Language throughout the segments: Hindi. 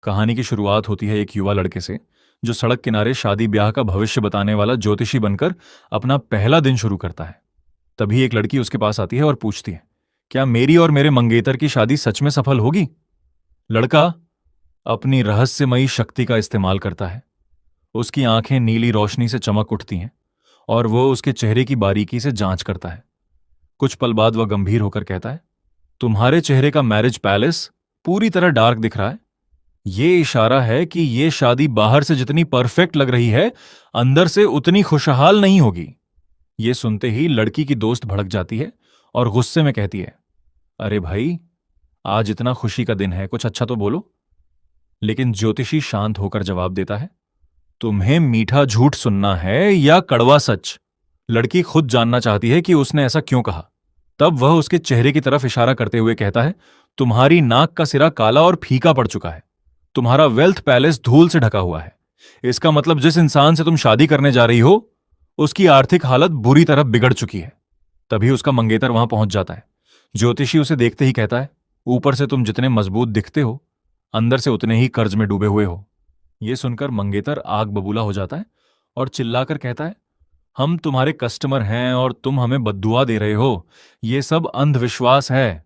कहानी की शुरुआत होती है एक युवा लड़के से जो सड़क किनारे शादी ब्याह का भविष्य बताने वाला ज्योतिषी बनकर अपना पहला दिन शुरू करता है। तभी एक लड़की उसके पास आती है और पूछती है, क्या मेरी और मेरे मंगेतर की शादी सच में सफल होगी? लड़का अपनी रहस्यमयी शक्ति का इस्तेमाल करता है। उसकी आंखें नीली रोशनी से चमक उठती हैं और वो उसके चेहरे की बारीकी से जांच करता है। कुछ पल बाद वह गंभीर होकर कहता है, तुम्हारे चेहरे का मैरिज पैलेस पूरी तरह डार्क दिख रहा है। ये इशारा है कि ये शादी बाहर से जितनी परफेक्ट लग रही है, अंदर से उतनी खुशहाल नहीं होगी। ये सुनते ही लड़की की दोस्त भड़क जाती है और गुस्से में कहती है, अरे भाई, आज इतना खुशी का दिन है, कुछ अच्छा तो बोलो। लेकिन ज्योतिषी शांत होकर जवाब देता है, तुम्हें मीठा झूठ सुनना है या कड़वा सच? लड़की खुद जानना चाहती है कि उसने ऐसा क्यों कहा। तब वह उसके चेहरे की तरफ इशारा करते हुए कहता है, तुम्हारी नाक का सिरा काला और फीका पड़ चुका है। तुम्हारा वेल्थ पैलेस धूल से ढका हुआ है। इसका मतलब जिस इंसान से तुम शादी करने जा रही हो, उसकी आर्थिक हालत बुरी तरह बिगड़ चुकी है। तभी उसका मंगेतर वहां पहुंच जाता है। ज्योतिषी उसे देखते ही कहता है, ऊपर से तुम जितने मजबूत दिखते हो, अंदर से उतने ही कर्ज में डूबे हुए हो। यह सुनकर मंगेतर आग बबूला हो जाता है और चिल्लाकर कहता है, हम तुम्हारे कस्टमर हैं और तुम हमें बद्दुआ दे रहे हो। यह सब अंधविश्वास है।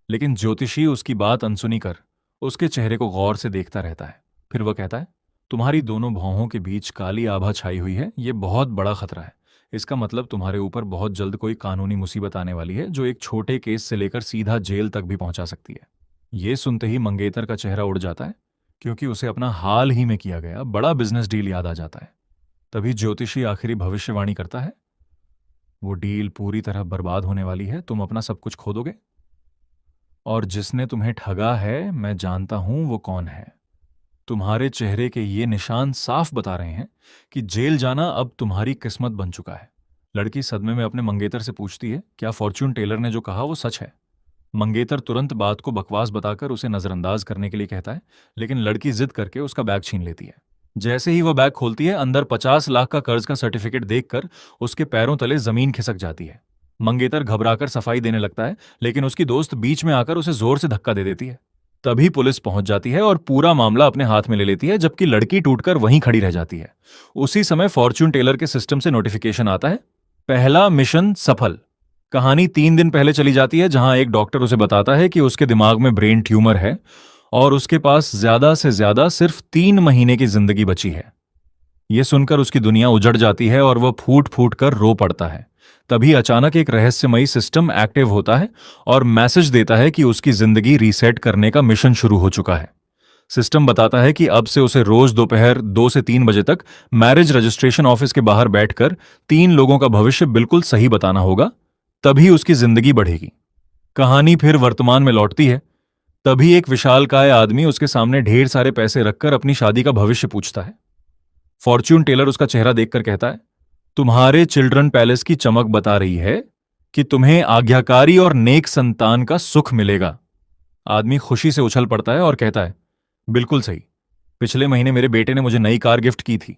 लेकिन ज्योतिषी उसकी बात अनसुनी कर उसके चेहरे को गौर से देखता रहता है। फिर वह कहता है, तुम्हारी दोनों भौहों के बीच काली आभा छाई हुई है। यह बहुत बड़ा खतरा है। इसका मतलब तुम्हारे ऊपर बहुत जल्द कोई कानूनी मुसीबत आने वाली है, जो एक छोटे केस से लेकर सीधा जेल तक भी पहुंचा सकती है। यह सुनते ही मंगेतर का चेहरा उड़ जाता है, क्योंकि उसे अपना हाल ही में किया गया बड़ा बिजनेस डील याद आ जाता है। तभी ज्योतिषी आखिरी भविष्यवाणी करता है, वो डील पूरी तरह बर्बाद होने वाली है। तुम अपना सब कुछ खो दोगे, और जिसने तुम्हें ठगा है, मैं जानता हूं वो कौन है। तुम्हारे चेहरे के ये निशान साफ बता रहे हैं कि जेल जाना अब तुम्हारी किस्मत बन चुका है। लड़की सदमे में अपने मंगेतर से पूछती है, क्या फॉर्च्यून टेलर ने जो कहा वो सच है? मंगेतर तुरंत बात को बकवास बताकर उसे नजरअंदाज करने के लिए कहता है, लेकिन लड़की जिद करके उसका बैग छीन लेती है। जैसे ही वह बैग खोलती है, अंदर 50 लाख का कर्ज का सर्टिफिकेट देखकर उसके पैरों तले जमीन खिसक जाती है। मंगेतर घबराकर सफाई देने लगता है, लेकिन उसकी दोस्त बीच में आकर उसे जोर से धक्का दे देती है। तभी पुलिस पहुंच जाती है और पूरा मामला अपने हाथ में ले लेती है, जबकि लड़की टूटकर वहीं खड़ी रह जाती है। उसी समय फॉर्च्यून टेलर के सिस्टम से नोटिफिकेशन आता है, पहला मिशन सफल। कहानी 3 दिन पहले चली जाती है, जहां एक डॉक्टर उसे बताता है कि उसके दिमाग में ब्रेन ट्यूमर है और उसके पास ज्यादा से ज्यादा सिर्फ 3 महीने की जिंदगी बची है। यह सुनकर उसकी दुनिया उजड़ जाती है और वह फूट फूट कर रो पड़ता है। तभी अचानक एक रहस्यमयी सिस्टम एक्टिव होता है और मैसेज देता है कि उसकी जिंदगी रीसेट करने का मिशन शुरू हो चुका है। सिस्टम बताता है कि अब से उसे रोज दोपहर 2 से 3 बजे तक मैरिज रजिस्ट्रेशन ऑफिस के बाहर बैठकर 3 लोगों का भविष्य बिल्कुल सही बताना होगा, तभी उसकी जिंदगी बढ़ेगी। कहानी फिर वर्तमान में लौटती है। तभी एक विशालकाय आदमी उसके सामने ढेर सारे पैसे रखकर अपनी शादी का भविष्य पूछता है। फॉर्च्यून टेलर उसका चेहरा देखकर कहता है, तुम्हारे चिल्ड्रन पैलेस की चमक बता रही है कि तुम्हें आज्ञाकारी और नेक संतान का सुख मिलेगा। आदमी खुशी से उछल पड़ता है और कहता है, बिल्कुल सही। पिछले महीने मेरे बेटे ने मुझे नई कार गिफ्ट की थी।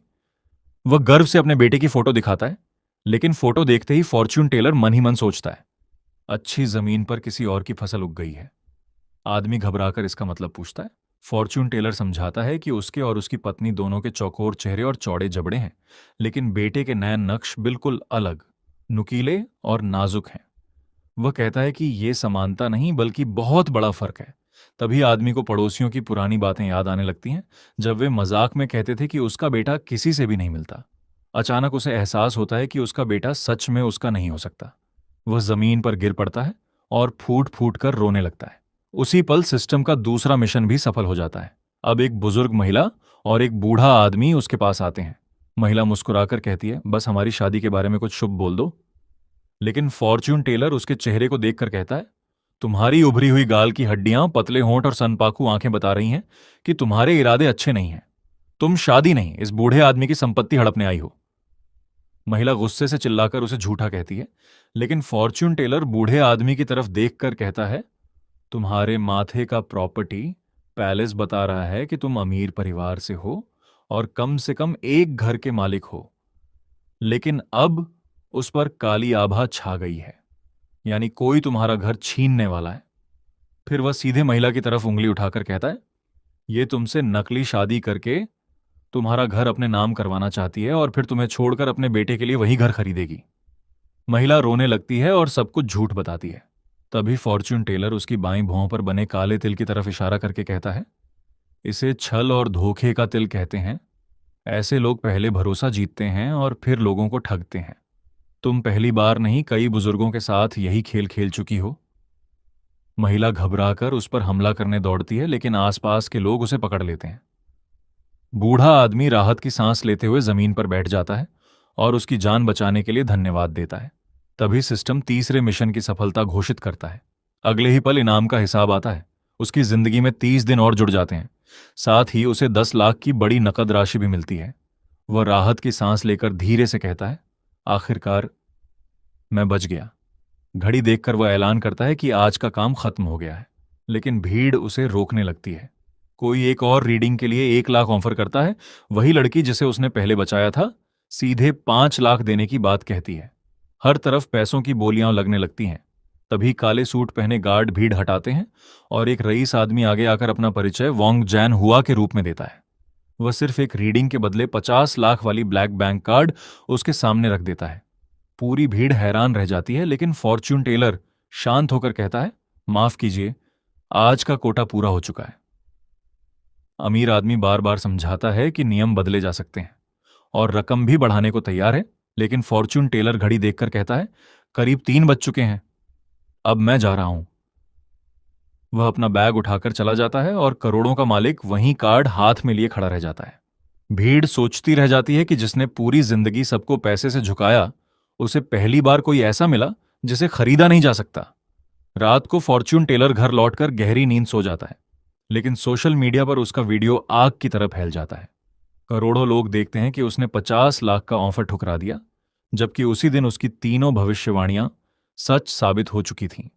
वह गर्व से अपने बेटे की फोटो दिखाता है, लेकिन फोटो देखते ही फॉर्च्यून टेलर मन ही मन सोचता है, अच्छी जमीन पर किसी और की फसल उग गई है। आदमी घबराकर इसका मतलब पूछता है। फॉर्च्यून टेलर समझाता है कि उसके और उसकी पत्नी दोनों के चौकोर चेहरे और चौड़े जबड़े हैं, लेकिन बेटे के नयन नक्श बिल्कुल अलग, नुकीले और नाजुक हैं। वह कहता है कि यह समानता नहीं बल्कि बहुत बड़ा फर्क है। तभी आदमी को पड़ोसियों की पुरानी बातें याद आने लगती हैं, जब वे मजाक में कहते थे कि उसका बेटा किसी से भी नहीं मिलता। अचानक उसे एहसास होता है कि उसका बेटा सच में उसका नहीं हो सकता। वह जमीन पर गिर पड़ता है और फूट फूट कर रोने लगता है। उसी पल सिस्टम का दूसरा मिशन भी सफल हो जाता है। अब एक बुजुर्ग महिला और एक बूढ़ा आदमी उसके पास आते हैं। महिला मुस्कुराकर कहती है, बस हमारी शादी के बारे में कुछ शुभ बोल दो। लेकिन फॉर्च्यून टेलर उसके चेहरे को देखकर कहता है, तुम्हारी उभरी हुई गाल की हड्डियां, पतले होंठ और सनपाकू आंखें बता रही हैं कि तुम्हारे इरादे अच्छे नहीं हैं। तुम शादी नहीं, इस बूढ़े आदमी की संपत्ति हड़पने आई हो। महिला गुस्से से चिल्लाकर उसे झूठा कहती है, लेकिन फॉर्च्यून टेलर बूढ़े आदमी की तरफ देखकर कहता है, तुम्हारे माथे का प्रॉपर्टी पैलेस बता रहा है कि तुम अमीर परिवार से हो और कम से कम एक घर के मालिक हो, लेकिन अब उस पर काली आभा छा गई है, यानी कोई तुम्हारा घर छीनने वाला है। फिर वह सीधे महिला की तरफ उंगली उठाकर कहता है, ये तुमसे नकली शादी करके तुम्हारा घर अपने नाम करवाना चाहती है और फिर तुम्हें छोड़कर अपने बेटे के लिए वही घर खरीदेगी। महिला रोने लगती है और सब कुछ झूठ बताती है। तभी फॉर्च्यून टेलर उसकी बाईं भौं पर बने काले तिल की तरफ इशारा करके कहता है, इसे छल और धोखे का तिल कहते हैं। ऐसे लोग पहले भरोसा जीतते हैं और फिर लोगों को ठगते हैं। तुम पहली बार नहीं, कई बुजुर्गों के साथ यही खेल खेल चुकी हो। महिला घबराकर उस पर हमला करने दौड़ती है, लेकिन आसपास के लोग उसे पकड़ लेते हैं। बूढ़ा आदमी राहत की सांस लेते हुए जमीन पर बैठ जाता है और उसकी जान बचाने के लिए धन्यवाद देता है। तभी सिस्टम तीसरे मिशन की सफलता घोषित करता है। अगले ही पल इनाम का हिसाब आता है। उसकी जिंदगी में 30 दिन और जुड़ जाते हैं। साथ ही उसे 10 लाख की बड़ी नकद राशि भी मिलती है। वह राहत की सांस लेकर धीरे से कहता है, आखिरकार मैं बच गया। घड़ी देखकर वह ऐलान करता है कि आज का काम खत्म हो गया है। लेकिन भीड़ उसे रोकने लगती है। कोई एक और रीडिंग के लिए 1 लाख ऑफर करता है। वही लड़की जिसे उसने पहले बचाया था सीधे 5 लाख देने की बात कहती है। हर तरफ पैसों की बोलियां लगने लगती हैं। तभी काले सूट पहने गार्ड भीड़ हटाते हैं और एक रईस आदमी आगे आकर अपना परिचय वोंग जैन हुआ के रूप में देता है। वह सिर्फ एक रीडिंग के बदले 50 लाख वाली ब्लैक बैंक कार्ड उसके सामने रख देता है। पूरी भीड़ हैरान रह जाती है, लेकिन फॉर्च्यून टेलर शांत होकर कहता है, माफ कीजिए, आज का कोटा पूरा हो चुका है। अमीर आदमी बार बार समझाता है कि नियम बदले जा सकते हैं और रकम भी बढ़ाने को तैयार है, लेकिन फॉर्च्यून टेलर घड़ी देखकर कहता है, करीब 3 बज चुके हैं, अब मैं जा रहा हूं। वह अपना बैग उठाकर चला जाता है और करोड़ों का मालिक वहीं कार्ड हाथ में लिए खड़ा रह जाता है। भीड़ सोचती रह जाती है कि जिसने पूरी जिंदगी सबको पैसे से झुकाया, उसे पहली बार कोई ऐसा मिला जिसे खरीदा नहीं जा सकता। रात को फॉर्च्यून टेलर घर लौटकर गहरी नींद सो जाता है, लेकिन सोशल मीडिया पर उसका वीडियो आग की तरह फैल जाता है। करोड़ों लोग देखते हैं कि उसने 50 लाख का ऑफर ठुकरा दिया, जबकि उसी दिन उसकी तीनों भविष्यवाणियां सच साबित हो चुकी थीं।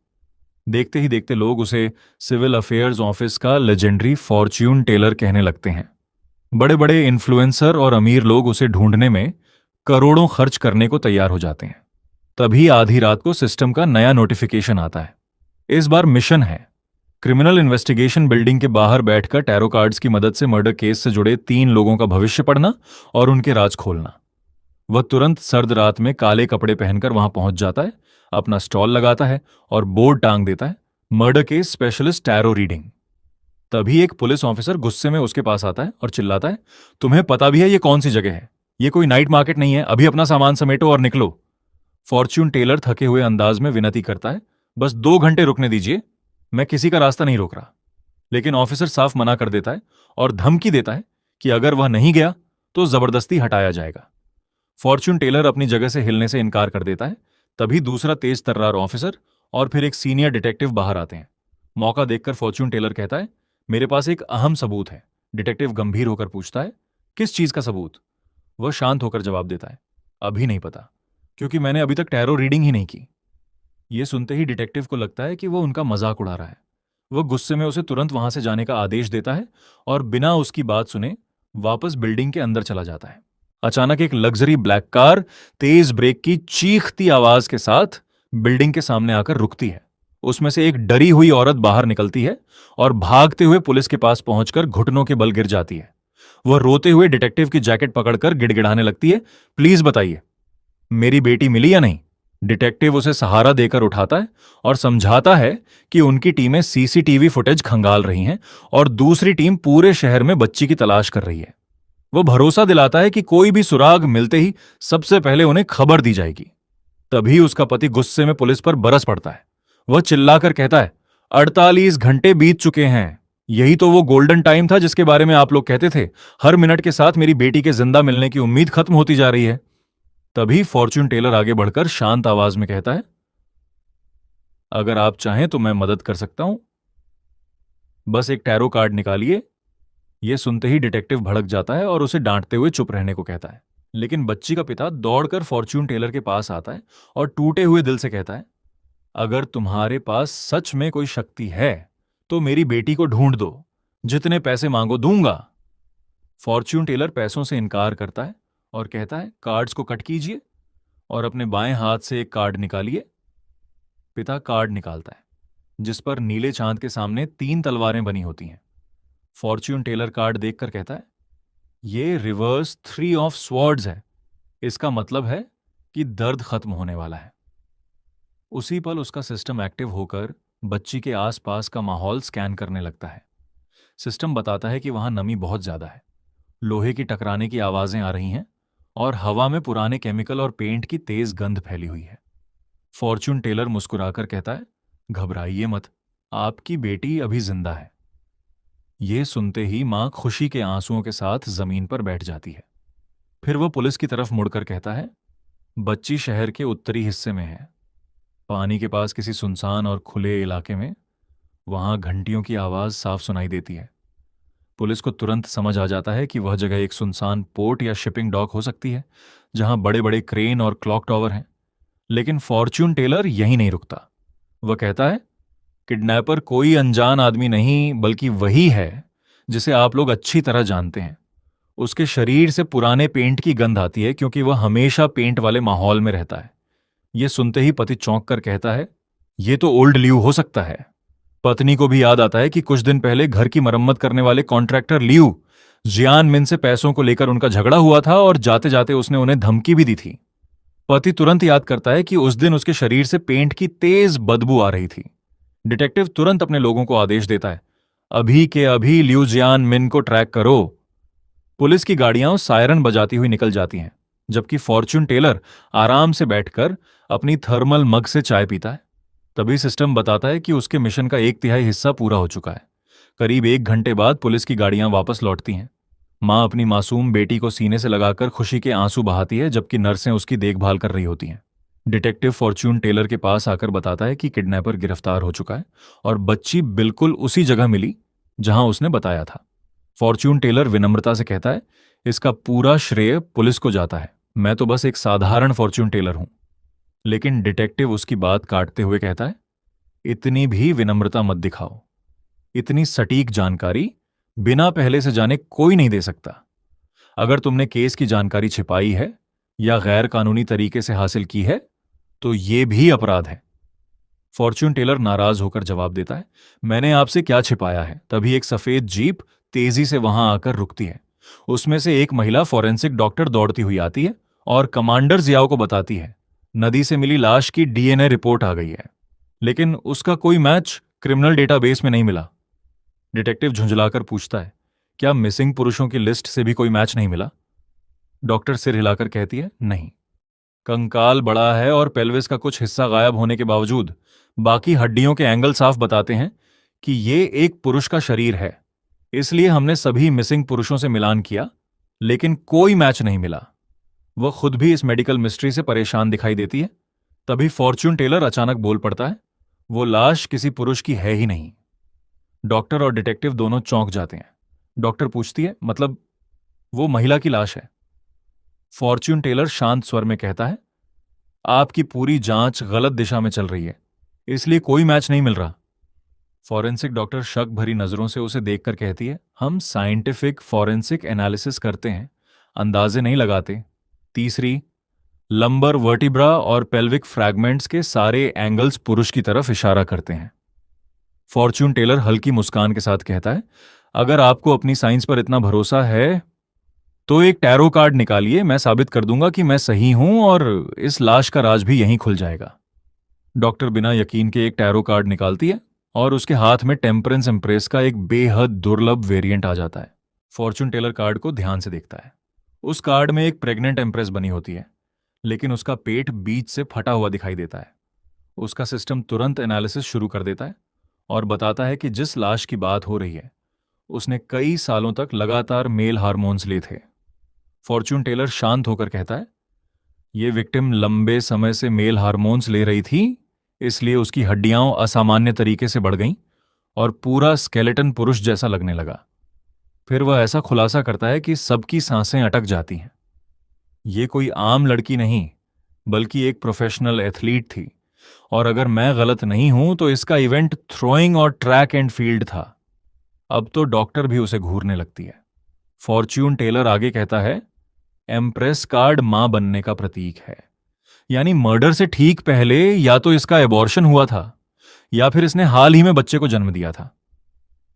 देखते ही देखते लोग उसे सिविल अफेयर्स ऑफिस का लेजेंडरी फॉर्च्यून टेलर कहने लगते हैं। बड़े बड़े इन्फ्लुएंसर और अमीर लोग उसे ढूंढने में करोड़ों खर्च करने को तैयार हो जाते हैं। तभी आधी रात को सिस्टम का नया नोटिफिकेशन आता है। इस बार मिशन है क्रिमिनल इन्वेस्टिगेशन बिल्डिंग के बाहर बैठकर टैरो कार्ड्स की मदद से मर्डर केस से जुड़े 3 लोगों का भविष्य पढ़ना और उनके राज खोलना। वह तुरंत सर्द रात में काले कपड़े पहनकर वहां पहुंच जाता है, अपना स्टॉल लगाता है और बोर्ड टांग देता है, murder case specialist tarot reading. तभी एक पुलिस ऑफिसर गुस्से में उसके पास आता है और चिल्लाता है, तुम्हें पता भी है ये कौन सी जगह है? ये कोई नाइट मार्केट नहीं है, अभी अपना सामान समेटो और निकलो। फॉर्च्यून टेलर थके हुए अंदाज में विनती करता है, बस 2 घंटे रुकने दीजिए, मैं किसी का रास्ता नहीं रोक रहा। लेकिन ऑफिसर साफ मना कर देता है और धमकी देता है कि अगर वह नहीं गया तो जबरदस्ती हटाया जाएगा। फॉर्च्यून टेलर अपनी जगह से हिलने से इनकार कर देता है। तभी दूसरा तेज तर्रार ऑफिसर और फिर एक सीनियर डिटेक्टिव बाहर आते हैं। मौका देखकर फॉर्च्यून टेलर कहता है, मेरे पास एक अहम सबूत है। डिटेक्टिव गंभीर होकर पूछता है, किस चीज का सबूत? वह शांत होकर जवाब देता है, अभी नहीं पता, क्योंकि मैंने अभी तक टैरो रीडिंग ही नहीं की। यह सुनते ही डिटेक्टिव को लगता है कि वह उनका मजाक उड़ा रहा है। वह गुस्से में उसे तुरंत वहां से जाने का आदेश देता है और बिना उसकी बात सुने वापस बिल्डिंग के अंदर चला जाता है। अचानक एक लग्जरी ब्लैक कार तेज ब्रेक की चीखती आवाज के साथ बिल्डिंग के सामने आकर रुकती है। उसमें से एक डरी हुई औरत बाहर निकलती है और भागते हुए पुलिस के पास पहुंचकर घुटनों के बल गिर जाती है। वह रोते हुए डिटेक्टिव की जैकेट पकड़कर गिड़गिड़ाने लगती है, प्लीज बताइए, मेरी बेटी मिली या नहीं? डिटेक्टिव उसे सहारा देकर उठाता है और समझाता है कि उनकी टीमें सीसीटीवी फुटेज खंगाल रही हैं और दूसरी टीम पूरे शहर में बच्ची की तलाश कर रही है। वह भरोसा दिलाता है कि कोई भी सुराग मिलते ही सबसे पहले उन्हें खबर दी जाएगी। तभी उसका पति गुस्से में पुलिस पर बरस पड़ता है। वह चिल्लाकर कहता है, 48 घंटे बीत चुके हैं। यही तो वो गोल्डन टाइम था जिसके बारे में आप लोग कहते थे। हर मिनट के साथ मेरी बेटी के जिंदा मिलने की उम्मीद खत्म होती जा रही है। तभी फॉर्च्यून टेलर आगे बढ़कर शांत आवाज में कहता है, अगर आप चाहें तो मैं मदद कर सकता हूं, बस एक टैरो कार्ड निकालिए। यह सुनते ही डिटेक्टिव भड़क जाता है और उसे डांटते हुए चुप रहने को कहता है। लेकिन बच्ची का पिता दौड़कर फॉर्च्यून टेलर के पास आता है और टूटे हुए दिल से कहता है, अगर तुम्हारे पास सच में कोई शक्ति है तो मेरी बेटी को ढूंढ दो, जितने पैसे मांगो दूंगा। फॉर्च्यून टेलर पैसों से इनकार करता है और कहता है, कार्ड्स को कट कीजिए और अपने बाएं हाथ से एक कार्ड निकालिए। पिता कार्ड निकालता है जिस पर नीले चांद के सामने 3 तलवारें बनी होती हैं। फॉर्च्यून टेलर कार्ड देखकर कहता है, ये रिवर्स 3 ऑफ स्वॉर्ड्स है। इसका मतलब है कि दर्द खत्म होने वाला है। उसी पल उसका सिस्टम एक्टिव होकर बच्ची के आसपास का माहौल स्कैन करने लगता है। सिस्टम बताता है कि वहां नमी बहुत ज्यादा है, लोहे की टकराने की आवाजें आ रही हैं और हवा में पुराने केमिकल और पेंट की तेज गंध फैली हुई है। फॉर्च्यून टेलर मुस्कुराकर कहता है, घबराइए मत, आपकी बेटी अभी जिंदा है। ये सुनते ही मां खुशी के आंसुओं के साथ जमीन पर बैठ जाती है। फिर वो पुलिस की तरफ मुड़कर कहता है, बच्ची शहर के उत्तरी हिस्से में है, पानी के पास किसी सुनसान और खुले इलाके में। वहां घंटियों की आवाज साफ सुनाई देती है। पुलिस को तुरंत समझ आ जाता है कि वह जगह एक सुनसान पोर्ट या शिपिंग डॉक हो सकती है, जहां बड़े बड़े क्रेन और क्लॉक टावर हैं। लेकिन फॉर्च्यून टेलर यहीं नहीं रुकता। वह कहता है, किडनैपर कोई अनजान आदमी नहीं, बल्कि वही है जिसे आप लोग अच्छी तरह जानते हैं। उसके शरीर से पुराने पेंट की गंध आती है, क्योंकि वह हमेशा पेंट वाले माहौल में रहता है। यह सुनते ही पति चौंक कर कहता है, यह तो ओल्ड ल्यू हो सकता है। पत्नी को भी याद आता है कि कुछ दिन पहले घर की मरम्मत करने वाले कॉन्ट्रैक्टर ल्यू जियान मिन से पैसों को लेकर उनका झगड़ा हुआ था और जाते जाते उसने उन्हें धमकी भी दी थी। पति तुरंत याद करता है कि उस दिन उसके शरीर से पेंट की तेज बदबू आ रही थी। डिटेक्टिव तुरंत अपने लोगों को आदेश देता है, अभी के अभी ल्यू जियान मिन को ट्रैक करो। पुलिस की गाड़ियां सायरन बजाती हुई निकल जाती हैं, जबकि फॉर्च्यून टेलर आराम से बैठकर अपनी थर्मल मग से चाय पीता है। तभी सिस्टम बताता है कि उसके मिशन का 1/3 हिस्सा पूरा हो चुका है। करीब 1 घंटे बाद पुलिस की गाड़ियां वापस लौटती हैं। मां अपनी मासूम बेटी को सीने से लगाकर खुशी के आंसू बहाती है, जबकि नर्सें उसकी देखभाल कर रही होती हैं। डिटेक्टिव फॉर्च्यून टेलर के पास आकर बताता है कि किडनैपर गिरफ्तार हो चुका है और बच्ची बिल्कुल उसी जगह मिली जहां उसने बताया था। फॉर्च्यून टेलर विनम्रता से कहता है, इसका पूरा श्रेय पुलिस को जाता है, मैं तो बस एक साधारण फॉर्च्यून टेलर हूं। लेकिन डिटेक्टिव उसकी बात काटते हुए कहता है, इतनी भी विनम्रता मत दिखाओ। इतनी सटीक जानकारी बिना पहले से जाने कोई नहीं दे सकता। अगर तुमने केस की जानकारी छिपाई है या गैर कानूनी तरीके से हासिल की है, तो यह भी अपराध है। फॉर्च्यून टेलर नाराज होकर जवाब देता है, मैंने आपसे क्या छिपाया है। तभी एक सफेद जीप तेजी से वहां आकर रुकती है। उसमें से एक महिला फॉरेंसिक डॉक्टर दौड़ती हुई आती है और कमांडर जियाओ को बताती है, नदी से मिली लाश की डीएनए रिपोर्ट आ गई है, लेकिन उसका कोई मैच क्रिमिनल डेटाबेस में नहीं मिला। डिटेक्टिव झुंझलाकर पूछता है, क्या मिसिंग पुरुषों की लिस्ट से भी कोई मैच नहीं मिला? डॉक्टर सिर हिलाकर कहती है, नहीं। कंकाल बड़ा है और पेल्विस का कुछ हिस्सा गायब होने के बावजूद बाकी हड्डियों के एंगल साफ बताते हैं कि ये एक पुरुष का शरीर है। इसलिए हमने सभी मिसिंग पुरुषों से मिलान किया, लेकिन कोई मैच नहीं मिला। वह खुद भी इस मेडिकल मिस्ट्री से परेशान दिखाई देती है। तभी फॉर्च्यून टेलर अचानक बोल पड़ता है, वो लाश किसी पुरुष की है ही नहीं। डॉक्टर और डिटेक्टिव दोनों चौंक जाते हैं। डॉक्टर पूछती है, मतलब वो महिला की लाश है? फॉर्च्यून टेलर शांत स्वर में कहता है, आपकी पूरी जांच गलत दिशा में चल रही है, इसलिए कोई मैच नहीं मिल रहा। फॉरेंसिक डॉक्टर शक भरी नजरों से उसे देखकर कहती है, हम साइंटिफिक फॉरेंसिक एनालिसिस करते हैं, अंदाजे नहीं लगाते। तीसरी, लंबर वर्टिब्रा और पेल्विक फ्रैगमेंट्स के सारे एंगल्स पुरुष की तरफ इशारा करते हैं। फॉर्च्यून टेलर हल्की मुस्कान के साथ कहता है, अगर आपको अपनी साइंस पर इतना भरोसा है तो एक टैरो कार्ड निकालिए, मैं साबित कर दूंगा कि मैं सही हूं और इस लाश का राज भी यहीं खुल जाएगा। डॉक्टर बिना यकीन के एक टैरो कार्ड निकालती है और उसके हाथ में टेम्परेंस इम्प्रेस का एक बेहद दुर्लभ वेरिएंट आ जाता है। फॉर्च्यून टेलर कार्ड को ध्यान से देखता है। उस कार्ड में एक प्रेग्नेंट एम्प्रेस बनी होती है, लेकिन उसका पेट बीच से फटा हुआ दिखाई देता है। उसका सिस्टम तुरंत एनालिसिस शुरू कर देता है और बताता है कि जिस लाश की बात हो रही है उसने कई सालों तक लगातार मेल हार्मोन्स लिए थे। फॉर्च्यून टेलर शांत होकर कहता है, ये विक्टिम लंबे समय से मेल हार्मोन्स ले रही थी, इसलिए उसकी हड्डियां असामान्य तरीके से बढ़ गईं और पूरा स्केलेटन पुरुष जैसा लगने लगा। फिर वह ऐसा खुलासा करता है कि सबकी सांसें अटक जाती हैं। ये कोई आम लड़की नहीं, बल्कि एक प्रोफेशनल एथलीट थी, और अगर मैं गलत नहीं हूं तो इसका इवेंट थ्रोइंग और ट्रैक एंड फील्ड था। अब तो डॉक्टर भी उसे घूरने लगती है। फॉर्च्यून टेलर आगे कहता है, एम्प्रेस कार्ड मां बनने का प्रतीक है, यानी मर्डर से ठीक पहले या तो इसका एबॉर्शन हुआ था या फिर इसने हाल ही में बच्चे को जन्म दिया था।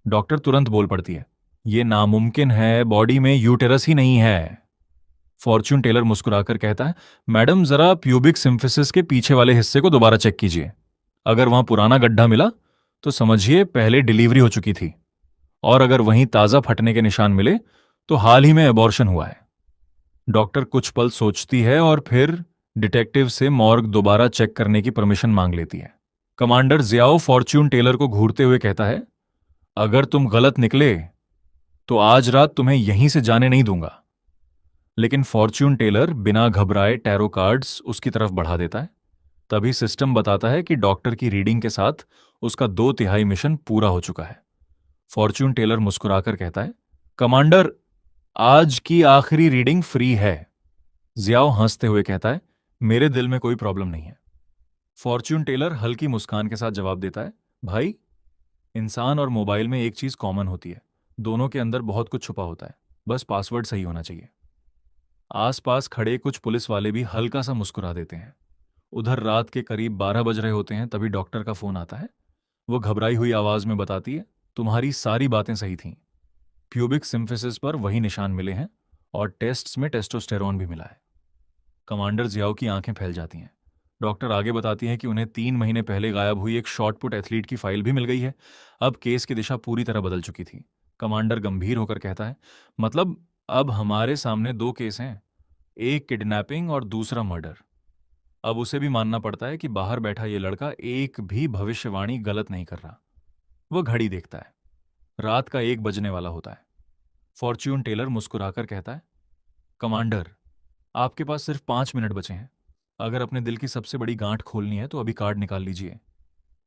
डॉक्टर तुरंत बोल पड़ती है, ये नामुमकिन है, बॉडी में यूटेरस ही नहीं है। फॉर्च्यून टेलर मुस्कुराकर कहता है, मैडम जरा प्यूबिक सिम्फिसिस के पीछे वाले हिस्से को दोबारा चेक कीजिए। अगर वहां पुराना गड्ढा मिला तो समझिए पहले डिलीवरी हो चुकी थी, और अगर वहीं ताजा फटने के निशान मिले तो हाल ही में एबॉर्शन हुआ है। डॉक्टर कुछ पल सोचती है और फिर डिटेक्टिव से मॉर्ग दोबारा चेक करने की परमिशन मांग लेती है। कमांडर जियाओ फॉर्च्यून टेलर को घूरते हुए कहता है, अगर तुम गलत निकले तो आज रात तुम्हें यहीं से जाने नहीं दूंगा। लेकिन फॉर्च्यून टेलर बिना घबराए टैरो कार्ड्स उसकी तरफ बढ़ा देता है। तभी सिस्टम बताता है कि डॉक्टर की रीडिंग के साथ उसका 2/3 मिशन पूरा हो चुका है। फॉर्च्यून टेलर मुस्कुराकर कहता है, कमांडर, आज की आखिरी रीडिंग फ्री है। जियाओ हंसते हुए कहता है, मेरे दिल में कोई प्रॉब्लम नहीं है। फॉर्च्यून टेलर हल्की मुस्कान के साथ जवाब देता है, भाई, इंसान और मोबाइल में एक चीज कॉमन होती है, दोनों के अंदर बहुत कुछ छुपा होता है, बस पासवर्ड सही होना चाहिए। आसपास खड़े कुछ पुलिस वाले भी हल्का सा मुस्कुरा देते हैं। उधर रात के करीब 12 बज रहे होते हैं, तभी डॉक्टर का फोन आता है। वो घबराई हुई आवाज में बताती है, तुम्हारी सारी बातें सही थीं। प्यूबिक सिम्फिसिस पर वही निशान मिले हैं और टेस्ट्स में टेस्टोस्टेरोन भी मिला है। कमांडर जियाओ की आंखें फैल जाती हैं। डॉक्टर आगे बताती हैं कि उन्हें 3 महीने पहले गायब हुई एक शॉटपुट एथलीट की फाइल भी मिल गई है। अब केस की दिशा पूरी तरह बदल चुकी थी। कमांडर गंभीर होकर कहता है, मतलब अब हमारे सामने 2 केस हैं, एक किडनैपिंग और दूसरा मर्डर। अब उसे भी मानना पड़ता है कि बाहर बैठा ये लड़का एक भी भविष्यवाणी गलत नहीं कर रहा। वह घड़ी देखता है। रात का 1 बजने वाला होता है। फॉर्च्यून टेलर मुस्कुराकर कहता है, कमांडर, आपके पास सिर्फ 5 मिनट बचे हैं। अगर अपने दिल की सबसे बड़ी गांठ खोलनी है तो अभी कार्ड निकाल लीजिए।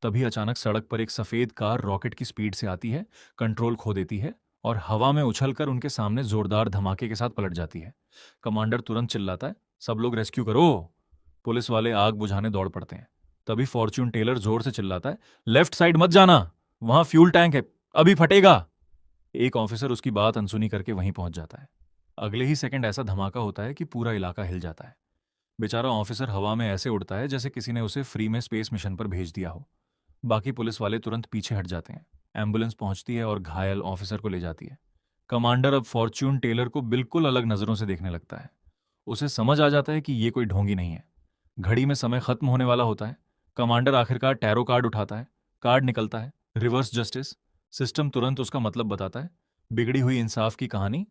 तभी अचानक सड़क पर एक सफेद कार रॉकेट की स्पीड से आती है, कंट्रोल खो देती है और हवा में उछलकर उनके सामने जोरदार धमाके के साथ पलट जाती है। कमांडर तुरंत चिल्लाता है, सब लोग रेस्क्यू करो। पुलिस वाले आग बुझाने दौड़ पड़ते हैं। तभी फॉर्च्यून टेलर जोर से चिल्लाता है, लेफ्ट साइड मत जाना, वहां फ्यूल टैंक है, अभी फटेगा। एक ऑफिसर उसकी बात अनसुनी करके वहीं पहुंच जाता है। अगले ही सेकंड ऐसा धमाका होता है कि पूरा इलाका हिल जाता है। बेचारा ऑफिसर हवा में ऐसे उड़ता है जैसे किसी ने उसे फ्री में स्पेस मिशन पर भेज दिया हो। बाकी पुलिस वाले तुरंत पीछे हट जाते हैं। एम्बुलेंस पहुंचती है और घायल ऑफिसर को ले जाती है। कमांडर अब फॉर्च्यून टेलर को बिल्कुल अलग नजरों से देखने लगता है। उसे समझ आ जाता है कि ये कोई ढोंगी नहीं है। घड़ी में समय खत्म होने वाला होता है। कमांडर आखिरकार टैरो कार्ड उठाता है। कार्ड निकलता है, रिवर्स जस्टिस। सिस्टम तुरंत उसका मतलब बताता है, बिगड़ी हुई इंसाफ की कहानी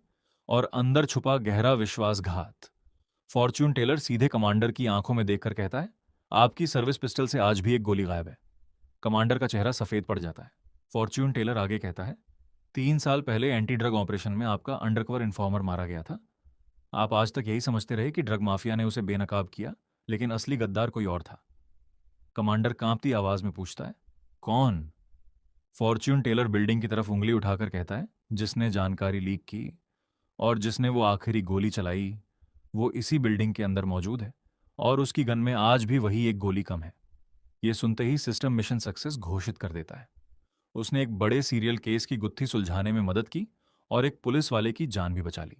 और अंदर छुपा गहरा विश्वासघात। फॉर्च्यून टेलर सीधे कमांडर की आंखों में देखकर कहता है, आपकी सर्विस पिस्टल से आज भी एक गोली गायब है। कमांडर का चेहरा सफेद पड़ जाता है। फॉर्च्यून टेलर आगे कहता है, 3 साल पहले एंटी ड्रग ऑपरेशन में आपका अंडरकवर इन्फॉर्मर मारा गया था। आप आज तक यही समझते रहे कि ड्रग माफिया ने उसे बेनकाब किया, लेकिन असली गद्दार कोई और था। कमांडर कांपती आवाज में पूछता है, कौन? फॉर्च्यून टेलर बिल्डिंग की तरफ उंगली उठाकर कहता है, जिसने जानकारी लीक की और जिसने वो आखिरी गोली चलाई, वो इसी बिल्डिंग के अंदर मौजूद है और उसकी गन में आज भी वही एक गोली कम है। ये सुनते ही सिस्टम मिशन सक्सेस घोषित कर देता है। उसने एक बड़े सीरियल केस की गुत्थी सुलझाने में मदद की और एक पुलिस वाले की जान भी बचा ली।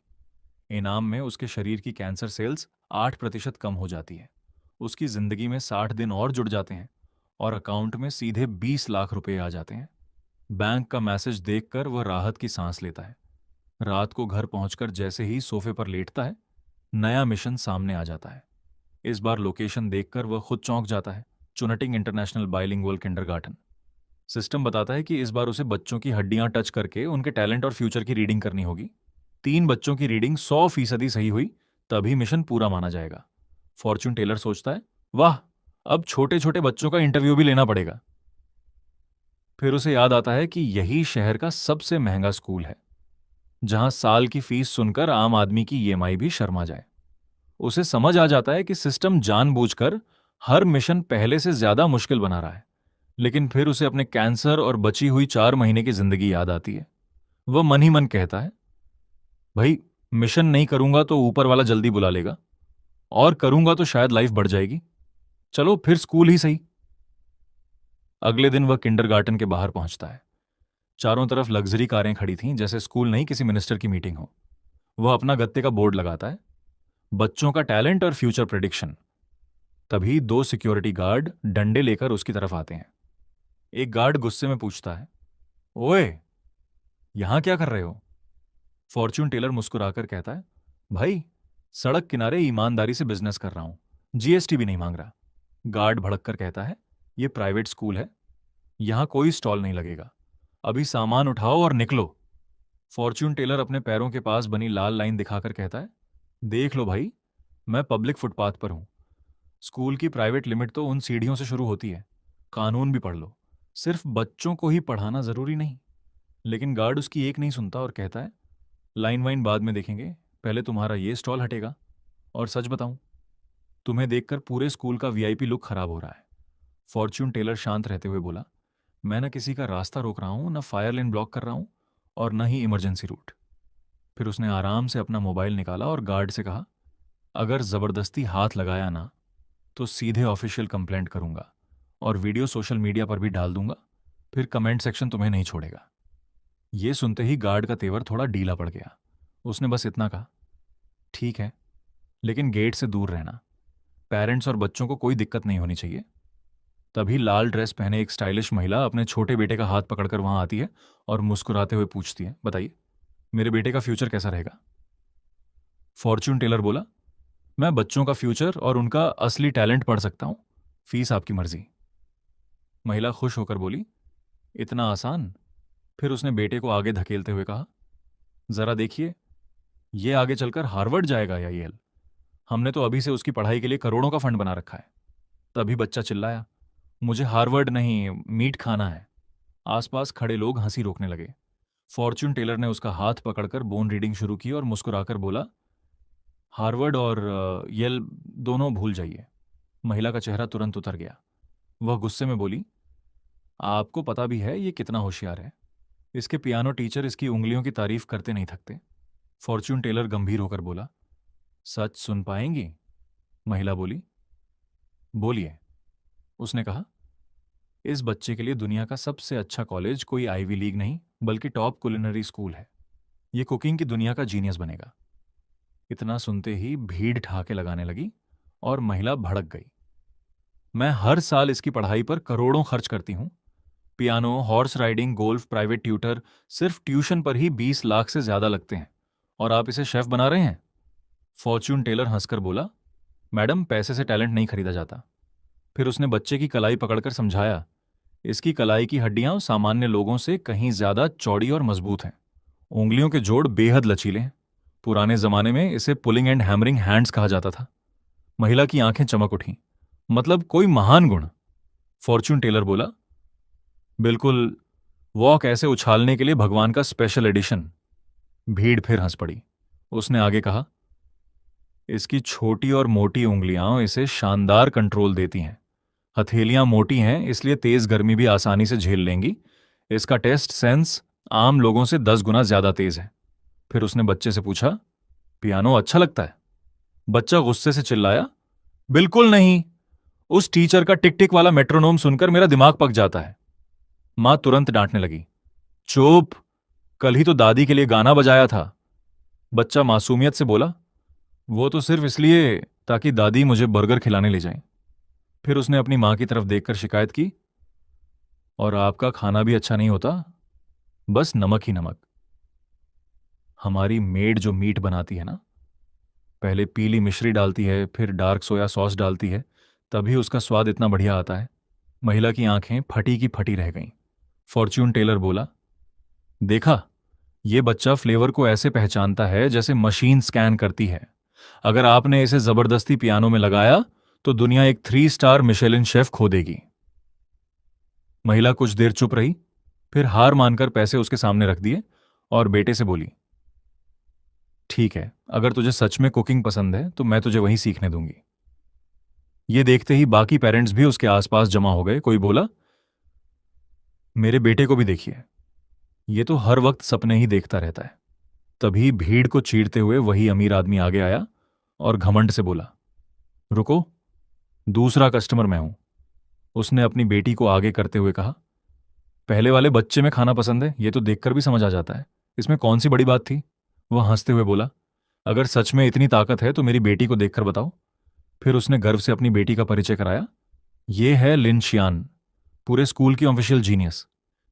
इनाम में उसके शरीर की कैंसर सेल्स 8% कम हो जाती है। उसकी जिंदगी में 60 दिन और जुड़ जाते हैं और अकाउंट में सीधे 20 लाख रुपए आ जाते हैं। बैंक का मैसेज देखकर वह राहत की सांस लेता है। रात को घर पहुंचकर जैसे ही सोफे पर लेटता है, नया मिशन सामने आ जाता है। इस बार लोकेशन देखकर वह खुद चौंक जाता है, चुनटिंग इंटरनेशनल बाइलिंगुअल किंडरगार्टन। सिस्टम बताता है कि इस बार उसे बच्चों की हड्डियां टच करके उनके टैलेंट और फ्यूचर की रीडिंग करनी होगी। 3 बच्चों की रीडिंग 100% सही हुई, तभी मिशन पूरा माना जाएगा। फॉर्च्यून टेलर सोचता है, वाह, अब छोटे छोटे बच्चों का इंटरव्यू भी लेना पड़ेगा। फिर उसे याद आता है कि यही शहर का सबसे महंगा स्कूल है, जहां साल की फीस सुनकर आम आदमी की ईएमआई भी शर्मा जाए। उसे समझ आ जाता है कि सिस्टम जानबूझकर हर मिशन पहले से ज्यादा मुश्किल बना रहा है। लेकिन फिर उसे अपने कैंसर और बची हुई 4 महीने की जिंदगी याद आती है। वह मन ही मन कहता है, भाई, मिशन नहीं करूंगा तो ऊपर वाला जल्दी बुला लेगा, और करूंगा तो शायद लाइफ बढ़ जाएगी। चलो फिर स्कूल ही सही। अगले दिन वह किंडरगार्टन के बाहर पहुंचता है। चारों तरफ लग्जरी कारें खड़ी थीं, जैसे स्कूल नहीं किसी मिनिस्टर की मीटिंग हो। वह अपना गत्ते का बोर्ड लगाता है, बच्चों का टैलेंट और फ्यूचर प्रेडिक्शन। तभी 2 सिक्योरिटी गार्ड डंडे लेकर उसकी तरफ आते हैं। एक गार्ड गुस्से में पूछता है, ओए, यहां क्या कर रहे हो? फॉर्च्यून टेलर मुस्कुराकर कहता है, भाई सड़क किनारे ईमानदारी से बिजनेस कर रहा हूं, जीएसटी भी नहीं मांग रहा। गार्ड भड़क कर कहता है, ये प्राइवेट स्कूल है, यहां कोई स्टॉल नहीं लगेगा, अभी सामान उठाओ और निकलो। फॉर्च्यून टेलर अपने पैरों के पास बनी लाल लाइन दिखाकर कहता है, देख लो भाई, मैं पब्लिक फुटपाथ पर हूं। स्कूल की प्राइवेट लिमिट तो उन सीढ़ियों से शुरू होती है। कानून भी पढ़ लो, सिर्फ बच्चों को ही पढ़ाना जरूरी नहीं। लेकिन गार्ड उसकी एक नहीं सुनता और कहता है, लाइन वाइन बाद में देखेंगे, पहले तुम्हारा ये स्टॉल हटेगा। और सच बताऊं, तुम्हें देखकर पूरे स्कूल का वीआईपी लुक खराब हो रहा है। फॉर्च्यून टेलर शांत रहते हुए बोला, मैं न किसी का रास्ता रोक रहा हूं, न फायर लेन ब्लॉक कर रहा हूं, और न ही इमरजेंसी रूट। फिर उसने आराम से अपना मोबाइल निकाला और गार्ड से कहा, अगर जबरदस्ती हाथ लगाया ना तो सीधे ऑफिशियल कंप्लेंट करूंगा और वीडियो सोशल मीडिया पर भी डाल दूंगा, फिर कमेंट सेक्शन तुम्हें नहीं छोड़ेगा। ये सुनते ही गार्ड का तेवर थोड़ा ढीला पड़ गया। उसने बस इतना कहा, ठीक है, लेकिन गेट से दूर रहना, पेरेंट्स और बच्चों को कोई दिक्कत नहीं होनी चाहिए। तभी लाल ड्रेस पहने एक स्टाइलिश महिला अपने छोटे बेटे का हाथ पकड़कर वहां आती है और मुस्कुराते हुए पूछती है, बताइए मेरे बेटे का फ्यूचर कैसा रहेगा। फॉर्च्यून टेलर बोला, मैं बच्चों का फ्यूचर और उनका असली टैलेंट पढ़ सकता हूं, फीस आपकी मर्जी। महिला खुश होकर बोली, इतना आसान। फिर उसने बेटे को आगे धकेलते हुए कहा, जरा देखिए, ये आगे चलकर हार्वर्ड जाएगा या येल। हमने तो अभी से उसकी पढ़ाई के लिए करोड़ों का फंड बना रखा है। तभी बच्चा चिल्लाया, मुझे हार्वर्ड नहीं, मीट खाना है। आसपास खड़े लोग हंसी रोकने लगे। फॉर्च्यून टेलर ने उसका हाथ पकड़कर बोन रीडिंग शुरू की और मुस्कुराकर बोला, हार्वर्ड और येल दोनों भूल जाइए। महिला का चेहरा तुरंत उतर गया। वह गुस्से में बोली, आपको पता भी है ये कितना होशियार है। इसके पियानो टीचर इसकी उंगलियों की तारीफ करते नहीं थकते। फॉर्च्यून टेलर गंभीर होकर बोला, सच सुन पाएंगी? महिला बोली, बोलिए। उसने कहा, इस बच्चे के लिए दुनिया का सबसे अच्छा कॉलेज कोई आईवी लीग नहीं बल्कि टॉप कुलिनरी स्कूल है। ये कुकिंग की दुनिया का जीनियस बनेगा। इतना सुनते ही भीड़ ठहाके लगाने लगी और महिला भड़क गई। मैं हर साल इसकी पढ़ाई पर करोड़ों खर्च करती हूं। Piano, horse riding, golf, private tutor, सिर्फ ट्यूशन पर ही 20 लाख से ज्यादा लगते हैं, और आप इसे शेफ बना रहे हैं। फॉर्च्यून टेलर हंसकर बोला, मैडम पैसे से टैलेंट नहीं खरीदा जाता। फिर उसने बच्चे की कलाई पकड़कर समझाया, इसकी कलाई की हड्डियां सामान्य लोगों से कहीं ज्यादा चौड़ी और मजबूत हैं। उंगलियों के जोड़ बेहद लचीले हैं। पुराने जमाने में इसे पुलिंग एंड हैमरिंग हैंड्स कहा जाता था। महिला की आंखें चमक उठीं। मतलब कोई महान गुण। फॉर्च्यून टेलर बोला, बिल्कुल, वॉक ऐसे उछालने के लिए भगवान का स्पेशल एडिशन। भीड़ फिर हंस पड़ी। उसने आगे कहा, इसकी छोटी और मोटी उंगलियां इसे शानदार कंट्रोल देती हैं। हथेलियां मोटी हैं इसलिए तेज गर्मी भी आसानी से झेल लेंगी। इसका टेस्ट सेंस आम लोगों से 10 गुना ज्यादा तेज है। फिर उसने बच्चे से पूछा, पियानो अच्छा लगता है? बच्चा गुस्से से चिल्लाया, बिल्कुल नहीं, उस टीचर का टिक टिक वाला मेट्रोनोम सुनकर मेरा दिमाग पक जाता है। मां तुरंत डांटने लगी, चुप, कल ही तो दादी के लिए गाना बजाया था। बच्चा मासूमियत से बोला, वो तो सिर्फ इसलिए ताकि दादी मुझे बर्गर खिलाने ले जाएं। फिर उसने अपनी मां की तरफ देखकर शिकायत की, और आपका खाना भी अच्छा नहीं होता, बस नमक ही नमक। हमारी मेड जो मीट बनाती है ना, पहले पीली मिश्री डालती है, फिर डार्क सोया सॉस डालती है, तभी उसका स्वाद इतना बढ़िया आता है। महिला की आंखें फटी की फटी रह गईं। फॉर्च्यून टेलर बोला, देखा, ये बच्चा फ्लेवर को ऐसे पहचानता है जैसे मशीन स्कैन करती है। अगर आपने इसे जबरदस्ती पियानो में लगाया तो दुनिया एक 3 स्टार मिशेलिन शेफ खो देगी। महिला कुछ देर चुप रही, फिर हार मानकर पैसे उसके सामने रख दिए और बेटे से बोली, ठीक है, अगर तुझे सच में कुकिंग पसंद है तो मैं तुझे वहीं सीखने दूंगी। ये देखते ही बाकी पेरेंट्स भी उसके आसपास जमा हो गए। कोई बोला, मेरे बेटे को भी देखिए, ये तो हर वक्त सपने ही देखता रहता है। तभी भीड़ को चीरते हुए वही अमीर आदमी आगे आया और घमंड से बोला, रुको, दूसरा कस्टमर मैं हूं। उसने अपनी बेटी को आगे करते हुए कहा, पहले वाले बच्चे में खाना पसंद है, ये तो देखकर भी समझ आ जाता है, इसमें कौन सी बड़ी बात थी। वह हंसते हुए बोला, अगर सच में इतनी ताकत है तो मेरी बेटी को देखकर बताओ। फिर उसने गर्व से अपनी बेटी का परिचय कराया, ये है लिन शियान, पूरे स्कूल की ऑफिशियल जीनियस।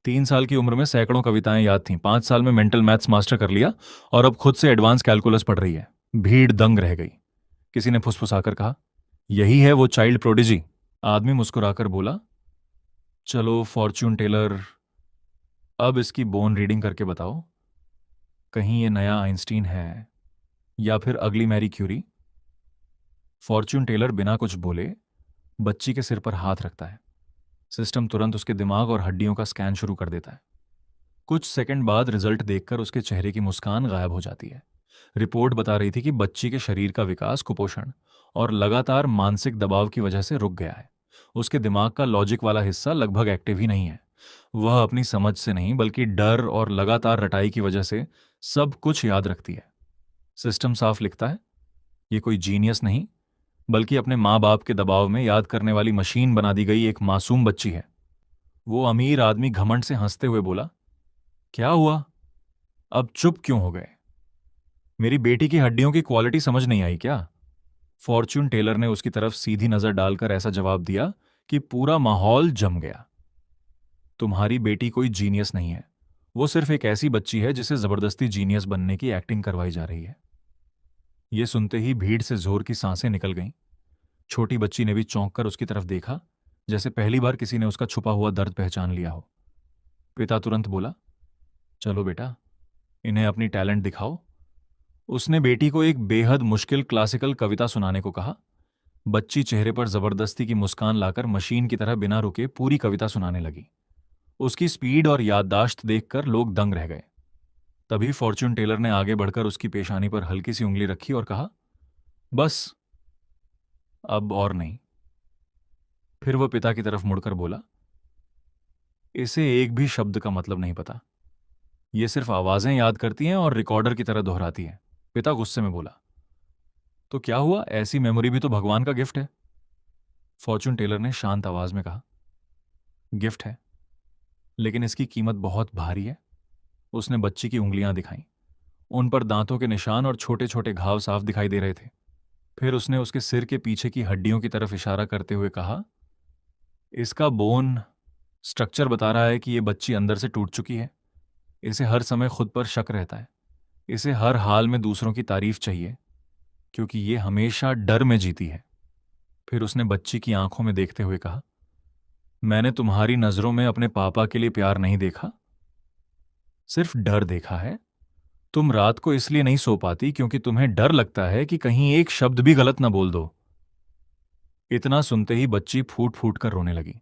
3 साल की उम्र में सैकड़ों कविताएं याद थीं, 5 साल में मेंटल मैथ्स मास्टर कर लिया और अब खुद से एडवांस कैलकुलस पढ़ रही है। भीड़ दंग रह गई। किसी ने फुसफुसाकर कहा, यही है वो चाइल्ड प्रोडिजी। आदमी मुस्कुराकर बोला, चलो फॉर्च्यून टेलर, अब इसकी बोन रीडिंग करके बताओ, कहीं ये नया आइंस्टीन है या फिर अगली मैरी क्यूरी। फॉर्च्यून टेलर बिना कुछ बोले बच्ची के सिर पर हाथ रखता है। सिस्टम तुरंत उसके दिमाग और हड्डियों का स्कैन शुरू कर देता है। कुछ सेकंड बाद रिजल्ट देखकर उसके चेहरे की मुस्कान गायब हो जाती है। रिपोर्ट बता रही थी कि बच्ची के शरीर का विकास कुपोषण और लगातार मानसिक दबाव की वजह से रुक गया है। उसके दिमाग का लॉजिक वाला हिस्सा लगभग एक्टिव ही नहीं है। वह अपनी समझ से नहीं बल्कि डर और लगातार रटाई की वजह से सब कुछ याद रखती है। सिस्टम साफ लिखता है, ये कोई जीनियस नहीं बल्कि अपने माँ बाप के दबाव में याद करने वाली मशीन बना दी गई एक मासूम बच्ची है। वो अमीर आदमी घमंड से हंसते हुए बोला, क्या हुआ, अब चुप क्यों हो गए? मेरी बेटी की हड्डियों की क्वालिटी समझ नहीं आई क्या? फॉर्च्यून टेलर ने उसकी तरफ सीधी नजर डालकर ऐसा जवाब दिया कि पूरा माहौल जम गया। तुम्हारी बेटी कोई जीनियस नहीं है, वो सिर्फ एक ऐसी बच्ची है जिसे जबरदस्ती जीनियस बनने की एक्टिंग करवाई जा रही है। ये सुनते ही भीड़ से जोर की सांसें निकल गईं। छोटी बच्ची ने भी चौंक कर उसकी तरफ देखा, जैसे पहली बार किसी ने उसका छुपा हुआ दर्द पहचान लिया हो। पिता तुरंत बोला, चलो बेटा, इन्हें अपनी टैलेंट दिखाओ। उसने बेटी को एक बेहद मुश्किल क्लासिकल कविता सुनाने को कहा। बच्ची चेहरे पर जबरदस्ती की मुस्कान लाकर मशीन की तरह बिना रुके पूरी कविता सुनाने लगी। उसकी स्पीड और याददाश्त देखकर लोग दंग रह गए। तभी फॉर्च्यून टेलर ने आगे बढ़कर उसकी पेशानी पर हल्की सी उंगली रखी और कहा, बस, अब और नहीं। फिर वह पिता की तरफ मुड़कर बोला, इसे एक भी शब्द का मतलब नहीं पता, ये सिर्फ आवाजें याद करती हैं और रिकॉर्डर की तरह दोहराती है। पिता गुस्से में बोला, तो क्या हुआ, ऐसी मेमोरी भी तो भगवान का गिफ्ट है। फॉर्च्यून टेलर ने शांत आवाज में कहा, गिफ्ट है, लेकिन इसकी कीमत बहुत भारी है। उसने बच्ची की उंगलियां दिखाईं। उन पर दांतों के निशान और छोटे छोटे घाव साफ दिखाई दे रहे थे। फिर उसने उसके सिर के पीछे की हड्डियों की तरफ इशारा करते हुए कहा, इसका बोन स्ट्रक्चर बता रहा है कि यह बच्ची अंदर से टूट चुकी है। इसे हर समय खुद पर शक रहता है। इसे हर हाल में दूसरों की तारीफ चाहिए, क्योंकि ये हमेशा डर में जीती है। फिर उसने बच्ची की आंखों में देखते हुए कहा, मैंने तुम्हारी नजरों में अपने पापा के लिए प्यार नहीं देखा, सिर्फ डर देखा है। तुम रात को इसलिए नहीं सो पाती क्योंकि तुम्हें डर लगता है कि कहीं एक शब्द भी गलत ना बोल दो। इतना सुनते ही बच्ची फूट फूट कर रोने लगी।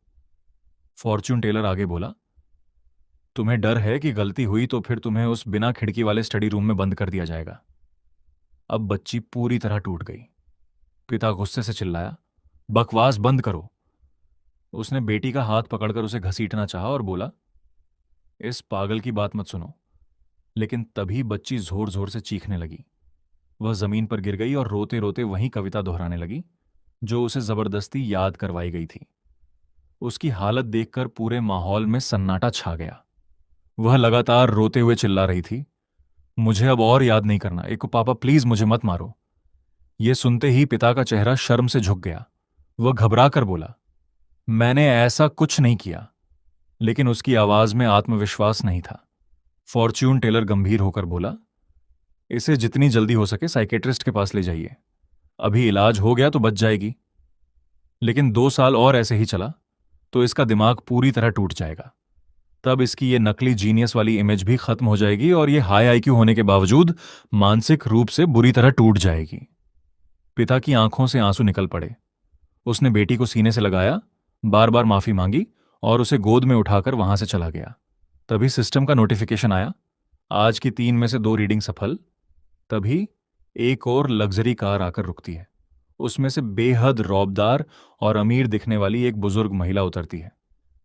फॉर्च्यून टेलर आगे बोला, तुम्हें डर है कि गलती हुई तो फिर तुम्हें उस बिना खिड़की वाले स्टडी रूम में बंद कर दिया जाएगा। अब बच्ची पूरी तरह टूट गई। पिता गुस्से से चिल्लाया, बकवास बंद करो। उसने बेटी का हाथ पकड़कर उसे घसीटना चाहा और बोला, इस पागल की बात मत सुनो। लेकिन तभी बच्ची जोर जोर से चीखने लगी। वह जमीन पर गिर गई और रोते रोते वही कविता दोहराने लगी जो उसे जबरदस्ती याद करवाई गई थी। उसकी हालत देखकर पूरे माहौल में सन्नाटा छा गया। वह लगातार रोते हुए चिल्ला रही थी, मुझे अब और याद नहीं करना, एको पापा प्लीज मुझे मत मारो। यह सुनते ही पिता का चेहरा शर्म से झुक गया। वह घबरा कर बोला, मैंने ऐसा कुछ नहीं किया। लेकिन उसकी आवाज में आत्मविश्वास नहीं था। फॉर्च्यून टेलर गंभीर होकर बोला, इसे जितनी जल्दी हो सके साइकेट्रिस्ट के पास ले जाइए। अभी इलाज हो गया तो बच जाएगी, लेकिन 2 साल और ऐसे ही चला तो इसका दिमाग पूरी तरह टूट जाएगा। तब इसकी ये नकली जीनियस वाली इमेज भी खत्म हो जाएगी और ये हाई आईक्यू होने के बावजूद मानसिक रूप से बुरी तरह टूट जाएगी। पिता की आंखों से आंसू निकल पड़े। उसने बेटी को सीने से लगाया, बार बार माफी मांगी और उसे गोद में उठाकर वहां से चला गया। तभी सिस्टम का नोटिफिकेशन आया, आज की 3 में से 2 रीडिंग सफल। तभी एक और लग्जरी कार आकर रुकती है। उसमें से बेहद रौबदार और अमीर दिखने वाली एक बुजुर्ग महिला उतरती है।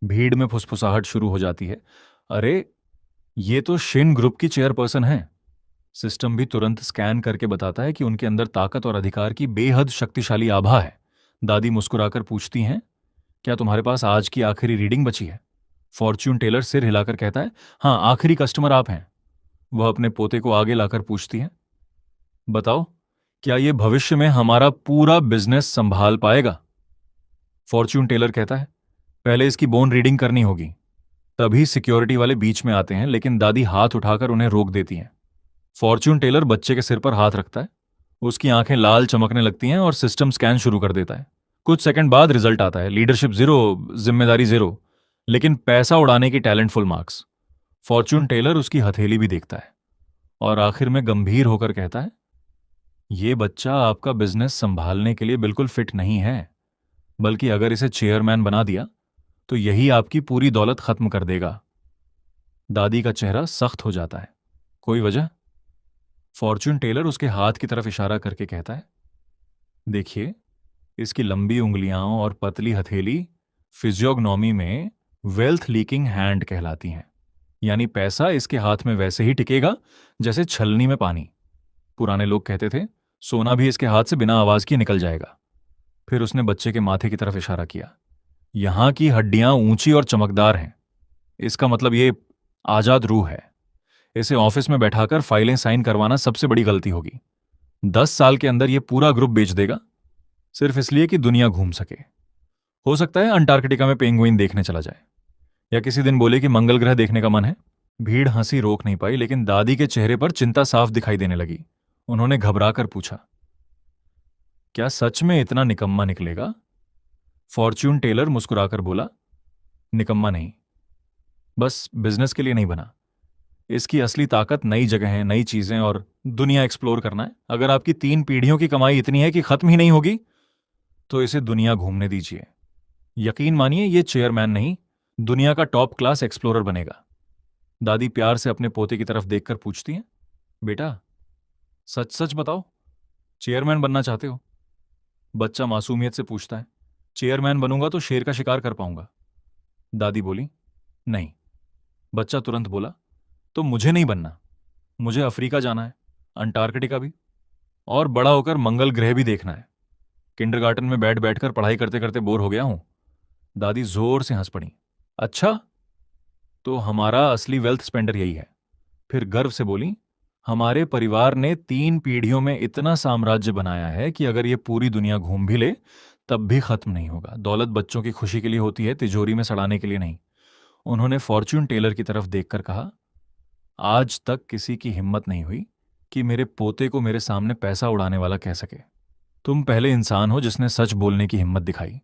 भीड़ में फुसफुसाहट शुरू हो जाती है, अरे ये तो शिन ग्रुप की चेयरपर्सन है। सिस्टम भी तुरंत स्कैन करके बताता है कि उनके अंदर ताकत और अधिकार की बेहद शक्तिशाली आभा है। दादी मुस्कुराकर पूछती हैं, क्या तुम्हारे पास आज की आखिरी रीडिंग बची है? फॉर्च्यून टेलर सिर हिलाकर कहता है, हाँ, आखिरी कस्टमर आप हैं। वह अपने पोते को आगे लाकर पूछती है, बताओ, क्या यह भविष्य में हमारा पूरा बिजनेस संभाल पाएगा? फॉर्च्यून टेलर कहता है, पहले इसकी बोन रीडिंग करनी होगी। तभी सिक्योरिटी वाले बीच में आते हैं, लेकिन दादी हाथ उठाकर उन्हें रोक देती हैं। फॉर्च्यून टेलर बच्चे के सिर पर हाथ रखता है। उसकी आंखें लाल चमकने लगती हैं और सिस्टम स्कैन शुरू कर देता है। कुछ सेकंड बाद रिजल्ट आता है, लीडरशिप 0, जिम्मेदारी 0, लेकिन पैसा उड़ाने की talent full marks. Fortune teller उसकी हथेली भी देखता है और आखिर में गंभीर होकर कहता है, ये बच्चा आपका बिजनेस संभालने के लिए बिल्कुल फिट नहीं है, बल्कि अगर इसे चेयरमैन बना दिया तो यही आपकी पूरी दौलत खत्म कर देगा। दादी का चेहरा सख्त हो जाता है। कोई वजह? फॉर्च्यून टेलर उसके हाथ की तरफ इशारा करके कहता है, देखिए, इसकी लंबी उंगलियां और पतली हथेली फिजियोग्नॉमी में वेल्थ लीकिंग हैंड कहलाती हैं। यानी पैसा इसके हाथ में वैसे ही टिकेगा जैसे छलनी में पानी। पुराने लोग कहते थे, सोना भी इसके हाथ से बिना आवाज किए निकल जाएगा। फिर उसने बच्चे के माथे की तरफ इशारा किया। यहां की हड्डियां ऊंची और चमकदार हैं। इसका मतलब ये आजाद रूह है। इसे ऑफिस में बैठाकर फाइलें साइन करवाना सबसे बड़ी गलती होगी। 10 साल के अंदर ये पूरा ग्रुप बेच देगा, सिर्फ इसलिए कि दुनिया घूम सके। हो सकता है अंटार्कटिका में पेंगुइन देखने चला जाए, या किसी दिन बोले कि मंगल ग्रह देखने का मन है। भीड़ हंसी रोक नहीं पाई, लेकिन दादी के चेहरे पर चिंता साफ दिखाई देने लगी। उन्होंने घबराकर पूछा, क्या सच में इतना निकम्मा निकलेगा? फॉर्च्यून टेलर मुस्कुराकर बोला, निकम्मा नहीं, बस बिजनेस के लिए नहीं बना। इसकी असली ताकत नई जगहें, नई चीजें और दुनिया एक्सप्लोर करना है। अगर आपकी 3 पीढ़ियों की कमाई इतनी है कि खत्म ही नहीं होगी, तो इसे दुनिया घूमने दीजिए। यकीन मानिए, ये चेयरमैन नहीं, दुनिया का टॉप क्लास एक्सप्लोरर बनेगा। दादी प्यार से अपने पोते की तरफ देखकर पूछती हैं, बेटा, सच सच बताओ, चेयरमैन बनना चाहते हो? बच्चा मासूमियत से पूछता है, चेयरमैन बनूंगा तो शेर का शिकार कर पाऊंगा। दादी बोली, नहीं। बच्चा तुरंत बोला, तो मुझे नहीं बनना। मुझे अफ्रीका जाना है, अंटार्कटिका भी, और बड़ा होकर मंगल ग्रह भी देखना है। किंडरगार्टन में बैठ बैठकर पढ़ाई करते करते बोर हो गया हूं। दादी जोर से हंस पड़ी। अच्छा, तो हमारा असली वेल्थ स्पेंडर यही है। फिर गर्व से बोली, हमारे परिवार ने 3 पीढ़ियों में इतना साम्राज्य बनाया है कि अगर ये पूरी दुनिया घूम भी ले तब भी खत्म नहीं होगा। दौलत बच्चों की खुशी के लिए होती है, तिजोरी में सड़ाने के लिए नहीं। उन्होंने फॉर्च्यून टेलर की तरफ देखकर कहा, आज तक किसी की हिम्मत नहीं हुई कि मेरे पोते को मेरे सामने पैसा उड़ाने वाला कह सके। तुम पहले इंसान हो जिसने सच बोलने की हिम्मत दिखाई।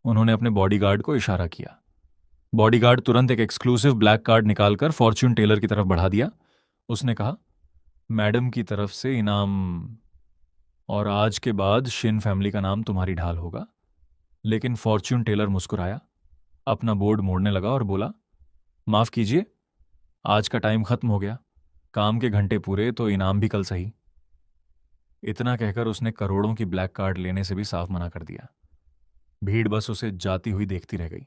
उन्होंने अपने बॉडीगार्ड को इशारा किया। बॉडीगार्ड तुरंत एक एक्सक्लूसिव ब्लैक कार्ड निकालकर फॉर्च्यून टेलर की तरफ बढ़ा दिया। उसने कहा, मैडम की तरफ से इनाम, और आज के बाद शिन फैमिली का नाम तुम्हारी ढाल होगा। लेकिन फॉर्च्यून टेलर मुस्कुराया, अपना बोर्ड मोड़ने लगा और बोला, माफ कीजिए, आज का टाइम खत्म हो गया। काम के घंटे पूरे तो इनाम भी कल सही। इतना कहकर उसने करोड़ों की ब्लैक कार्ड लेने से भी साफ मना कर दिया। भीड़ बस उसे जाती हुई देखती रह गई।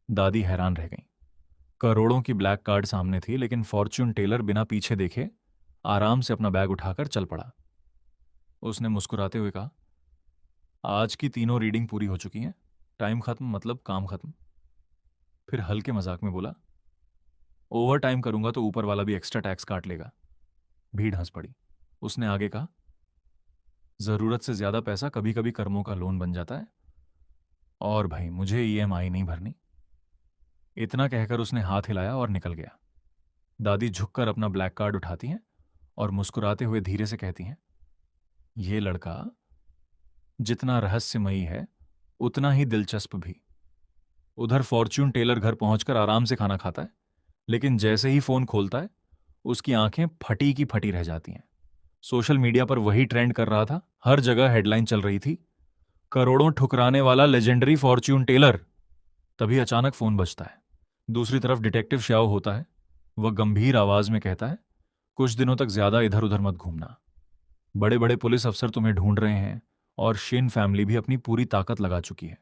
दादी हैरान रह गई। करोड़ों की ब्लैक कार्ड सामने थी, लेकिन फॉर्च्यून टेलर बिना पीछे देखे आराम से अपना बैग उठाकर चल पड़ा। उसने मुस्कुराते हुए कहा, आज की तीनों रीडिंग पूरी हो चुकी हैं, टाइम खत्म मतलब काम खत्म। फिर हल्के मजाक में बोला, ओवर टाइम करूंगा तो ऊपर वाला भी एक्स्ट्रा टैक्स काट लेगा। भीड़ हंस पड़ी। उसने आगे कहा, जरूरत से ज्यादा पैसा कभी कभी कर्मों का लोन बन जाता है, और भाई मुझे ईएमआई नहीं भरनी। इतना कहकर उसने हाथ हिलाया और निकल गया। दादी झुककर अपना ब्लैक कार्ड उठाती हैं और मुस्कुराते हुए धीरे से कहती हैं, ये लड़का जितना रहस्यमयी है उतना ही दिलचस्प भी। उधर फॉर्च्यून टेलर घर पहुंचकर आराम से खाना खाता है, लेकिन जैसे ही फोन खोलता है उसकी आंखें फटी की फटी रह जाती हैं। सोशल मीडिया पर वही ट्रेंड कर रहा था। हर जगह हेडलाइन चल रही थी, करोड़ों ठुकराने वाला लेजेंडरी फॉर्च्यून टेलर। तभी अचानक फोन बजता है। दूसरी तरफ डिटेक्टिव श्याओ होता है। वह गंभीर आवाज में कहता है, कुछ दिनों तक ज्यादा इधर उधर मत घूमना। बड़े बड़े पुलिस अफसर तुम्हें ढूंढ रहे हैं, और शिन फैमिली भी अपनी पूरी ताकत लगा चुकी है।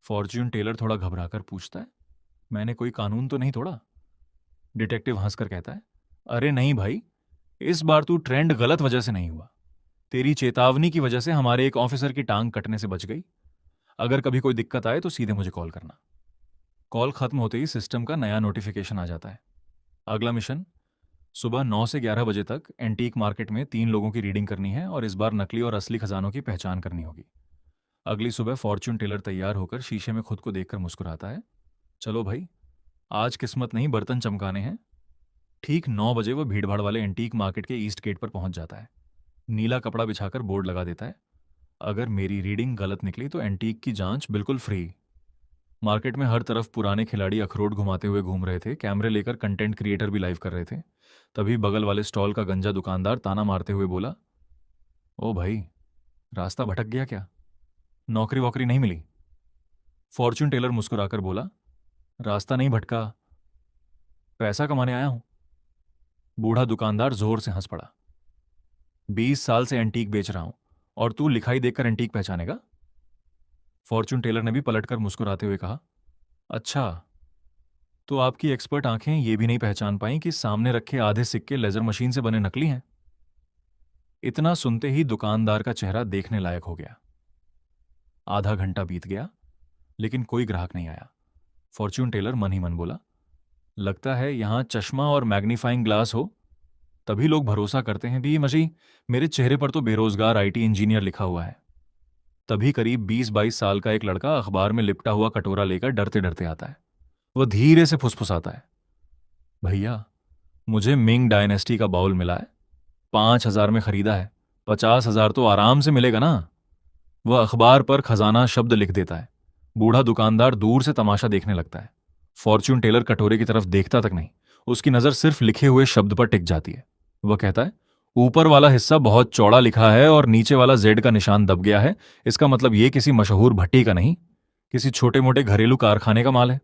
फॉर्च्यून टेलर थोड़ा घबराकर पूछता है, मैंने कोई कानून तो नहीं तोड़ा? डिटेक्टिव हंसकर कहता है, अरे नहीं भाई, इस बार तू ट्रेंड गलत वजह से नहीं हुआ। तेरी चेतावनी की वजह से हमारे एक ऑफिसर की टांग कटने से बच गई। अगर कभी कोई दिक्कत आए तो सीधे मुझे कॉल करना। कॉल खत्म होते ही सिस्टम का नया नोटिफिकेशन आ जाता है। अगला मिशन, सुबह 9 से 11 बजे तक एंटीक मार्केट में 3 लोगों की रीडिंग करनी है, और इस बार नकली और असली खजानों की पहचान करनी होगी। अगली सुबह फॉर्च्यून टेलर तैयार होकर शीशे में खुद को देखकर मुस्कुराता है, चलो भाई, आज किस्मत नहीं बर्तन चमकाने हैं। ठीक 9 बजे वह भीड़भाड़ वाले एंटीक मार्केट के ईस्ट गेट पर पहुंच जाता है। नीला कपड़ा बिछाकर बोर्ड लगा देता है, अगर मेरी रीडिंग गलत निकली तो एंटीक की जांच बिल्कुल फ्री। मार्केट में हर तरफ पुराने खिलाड़ी अखरोट घुमाते हुए घूम रहे थे, कैमरे लेकर कंटेंट क्रिएटर भी लाइव कर रहे थे। तभी बगल वाले स्टॉल का गंजा दुकानदार ताना मारते हुए बोला, ओ भाई, रास्ता भटक गया क्या? नौकरी वोकरी नहीं मिली? फॉर्च्यून टेलर मुस्कुराकर बोला, रास्ता नहीं भटका, पैसा कमाने आया हूं। बूढ़ा दुकानदार जोर से हंस पड़ा। 20 साल से एंटीक बेच रहा हूं और तू लिखाई देखकर एंटीक पहचानेगा? फॉर्च्यून टेलर ने भी पलटकर मुस्कुराते हुए कहा, अच्छा, तो आपकी एक्सपर्ट आंखें ये भी नहीं पहचान पाई कि सामने रखे आधे सिक्के लेजर मशीन से बने नकली हैं? इतना सुनते ही दुकानदार का चेहरा देखने लायक हो गया। आधा घंटा बीत गया, लेकिन कोई ग्राहक नहीं आया। फॉर्च्यून टेलर मन ही मन बोला, लगता है यहां चश्मा और मैग्नीफाइंग ग्लास हो तभी लोग भरोसा करते हैं भी मजी। मेरे चेहरे पर तो बेरोजगार आईटी इंजीनियर लिखा हुआ है। तभी करीब 20-22 साल का एक लड़का अखबार में लिपटा हुआ कटोरा लेकर डरते डरते आता है। वह धीरे से फुसफुसाता है, भैया, मुझे मिंग डायनेस्टी का बाउल मिला है, 5,000 में खरीदा है, 50,000 तो आराम से मिलेगा ना। वह अखबार पर खजाना शब्द लिख देता है। बूढ़ा दुकानदार दूर से तमाशा देखने लगता है। फॉर्च्यून टेलर कटोरे की तरफ देखता तक नहीं, उसकी नजर सिर्फ लिखे हुए शब्द पर टिक जाती है। वह कहता है, ऊपर वाला हिस्सा बहुत चौड़ा लिखा है और नीचे वाला जेड का निशान दब गया है। इसका मतलब यह किसी मशहूर भट्टी का नहीं, किसी छोटे मोटे घरेलू कारखाने का माल है।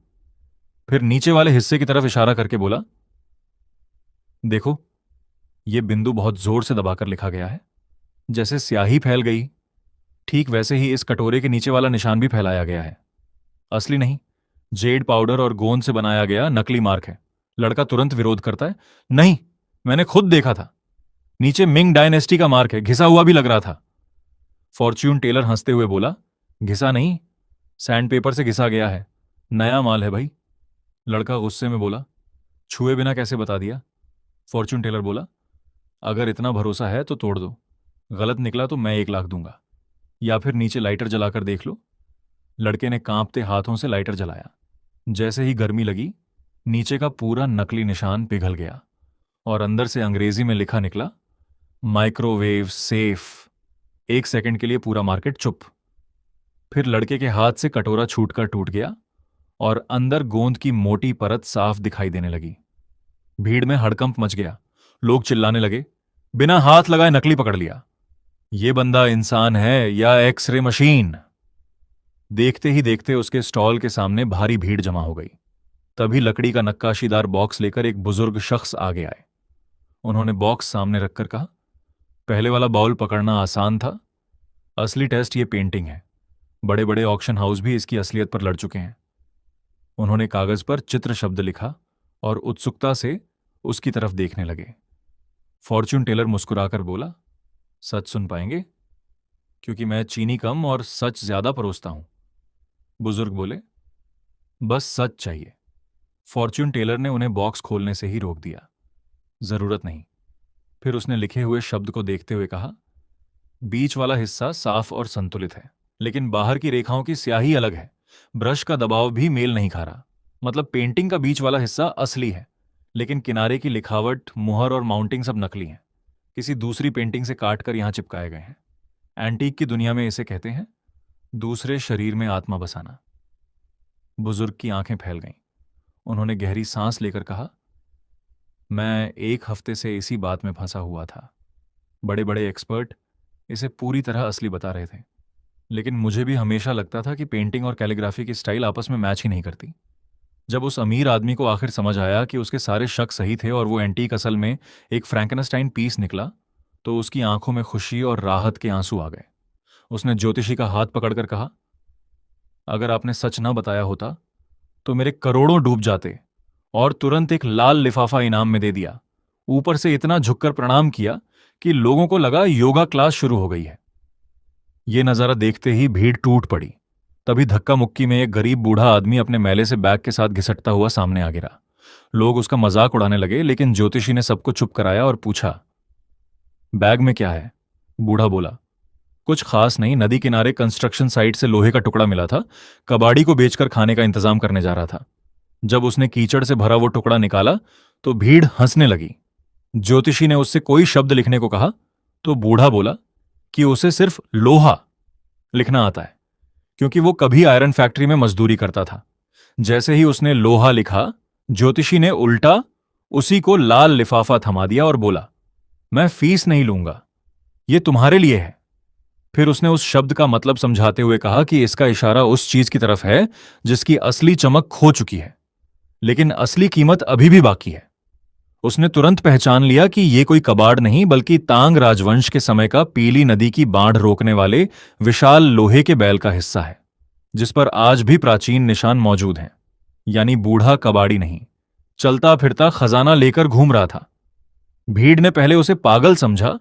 फिर नीचे वाले हिस्से की तरफ इशारा करके बोला, देखो, यह बिंदु बहुत जोर से दबाकर लिखा गया है, जैसे स्याही फैल गई। ठीक वैसे ही इस कटोरे के नीचे वाला निशान भी फैलाया गया है। असली नहीं, जेड पाउडर और गोंद से बनाया गया नकली मार्क है। लड़का तुरंत विरोध करता है, नहीं, मैंने खुद देखा था, नीचे मिंग डायनेस्टी का मार्क है, घिसा हुआ भी लग रहा था। फॉर्च्यून टेलर हंसते हुए बोला, घिसा नहीं, सैंडपेपर से घिसा गया है, नया माल है भाई। लड़का गुस्से में बोला, छुए बिना कैसे बता दिया? फॉर्च्यून टेलर बोला, अगर इतना भरोसा है तो तोड़ दो, गलत निकला तो मैं 1 लाख दूंगा, या फिर नीचे लाइटर जलाकर देख लो। लड़के ने कांपते हाथों से लाइटर जलाया। जैसे ही गर्मी लगी, नीचे का पूरा नकली निशान पिघल गया और अंदर से अंग्रेजी में लिखा निकला, माइक्रोवेव सेफ। 1 सेकंड के लिए पूरा मार्केट चुप। फिर लड़के के हाथ से कटोरा छूटकर टूट गया और अंदर गोंद की मोटी परत साफ दिखाई देने लगी। भीड़ में हड़कंप मच गया। लोग चिल्लाने लगे, बिना हाथ लगाए नकली पकड़ लिया। ये बंदा इंसान है या एक्सरे मशीन? देखते ही देखते उसके स्टॉल के सामने भारी भीड़ जमा हो गई। तभी लकड़ी का नक्काशीदार बॉक्स लेकर एक बुजुर्ग शख्स आगे आए। उन्होंने बॉक्स सामने रखकर कहा, पहले वाला बाउल पकड़ना आसान था, असली टेस्ट ये पेंटिंग है। बड़े बड़े ऑक्शन हाउस भी इसकी असलियत पर लड़ चुके हैं। उन्होंने कागज पर चित्र शब्द लिखा और उत्सुकता से उसकी तरफ देखने लगे। फॉर्च्यून टेलर मुस्कुराकर बोला, सच सुन पाएंगे? क्योंकि मैं चीनी कम और सच ज्यादा परोसता हूं। बुजुर्ग बोले, बस सच चाहिए। फॉर्च्यून टेलर ने उन्हें बॉक्स खोलने से ही रोक दिया, जरूरत नहीं। फिर उसने लिखे हुए शब्द को देखते हुए कहा, बीच वाला हिस्सा साफ और संतुलित है, लेकिन बाहर की रेखाओं की स्याही अलग है। ब्रश का दबाव भी मेल नहीं खा रहा। मतलब पेंटिंग का बीच वाला हिस्सा असली है, लेकिन किनारे की लिखावट, मुहर और माउंटिंग सब नकली हैं, किसी दूसरी पेंटिंग से काटकर यहां चिपकाए गए हैं। एंटीक की दुनिया में इसे कहते हैं दूसरे शरीर में आत्मा बसाना। बुजुर्ग की आंखें फैल गईं। उन्होंने गहरी सांस लेकर कहा, मैं 1 हफ्ते से इसी बात में फंसा हुआ था। बड़े बड़े एक्सपर्ट इसे पूरी तरह असली बता रहे थे, लेकिन मुझे भी हमेशा लगता था कि पेंटिंग और कैलीग्राफी की स्टाइल आपस में मैच ही नहीं करती। जब उस अमीर आदमी को आखिर समझ आया कि उसके सारे शक सही थे और वो एंटीक असल में एक फ्रैंकनस्टाइन पीस निकला, तो उसकी आंखों में खुशी और राहत के आंसू आ गए। उसने ज्योतिषी का हाथ पकड़कर कहा, अगर आपने सच न बताया होता तो मेरे करोड़ों डूब जाते। और तुरंत एक लाल लिफाफा इनाम में दे दिया। ऊपर से इतना झुककर प्रणाम किया कि लोगों को लगा योगा क्लास शुरू हो गई है। यह नजारा देखते ही भीड़ टूट पड़ी। तभी धक्का मुक्की में एक गरीब बूढ़ा आदमी अपने मैले से बैग के साथ घिसटता हुआ सामने आ गिरा। लोग उसका मजाक उड़ाने लगे, लेकिन ज्योतिषी ने सबको चुप कराया और पूछा, बैग में क्या है? बूढ़ा बोला, कुछ खास नहीं, नदी किनारे कंस्ट्रक्शन साइट से लोहे का टुकड़ा मिला था, कबाड़ी को बेचकर खाने का इंतजाम करने जा रहा था। जब उसने कीचड़ से भरा वो टुकड़ा निकाला तो भीड़ हंसने लगी। ज्योतिषी ने उससे कोई शब्द लिखने को कहा तो बूढ़ा बोला कि उसे सिर्फ लोहा लिखना आता है, क्योंकि वो कभी आयरन फैक्ट्री में मजदूरी करता था। जैसे ही उसने लोहा लिखा, ज्योतिषी ने उल्टा उसी को लाल लिफाफा थमा दिया और बोला, मैं फीस नहीं लूंगा, ये तुम्हारे लिए है। फिर उसने उस शब्द का मतलब समझाते हुए कहा कि इसका इशारा उस चीज की तरफ है जिसकी असली चमक खो चुकी है, लेकिन असली कीमत अभी भी बाकी है। उसने तुरंत पहचान लिया कि यह कोई कबाड़ नहीं बल्कि तांग राजवंश के समय का पीली नदी की बाढ़ रोकने वाले विशाल लोहे के बैल का हिस्सा है, जिस पर आज भी प्राचीन निशान मौजूद हैं। यानी बूढ़ा कबाड़ी नहीं, चलता फिरता खजाना लेकर घूम रहा था। भीड़ ने पहले उसे पागल समझा,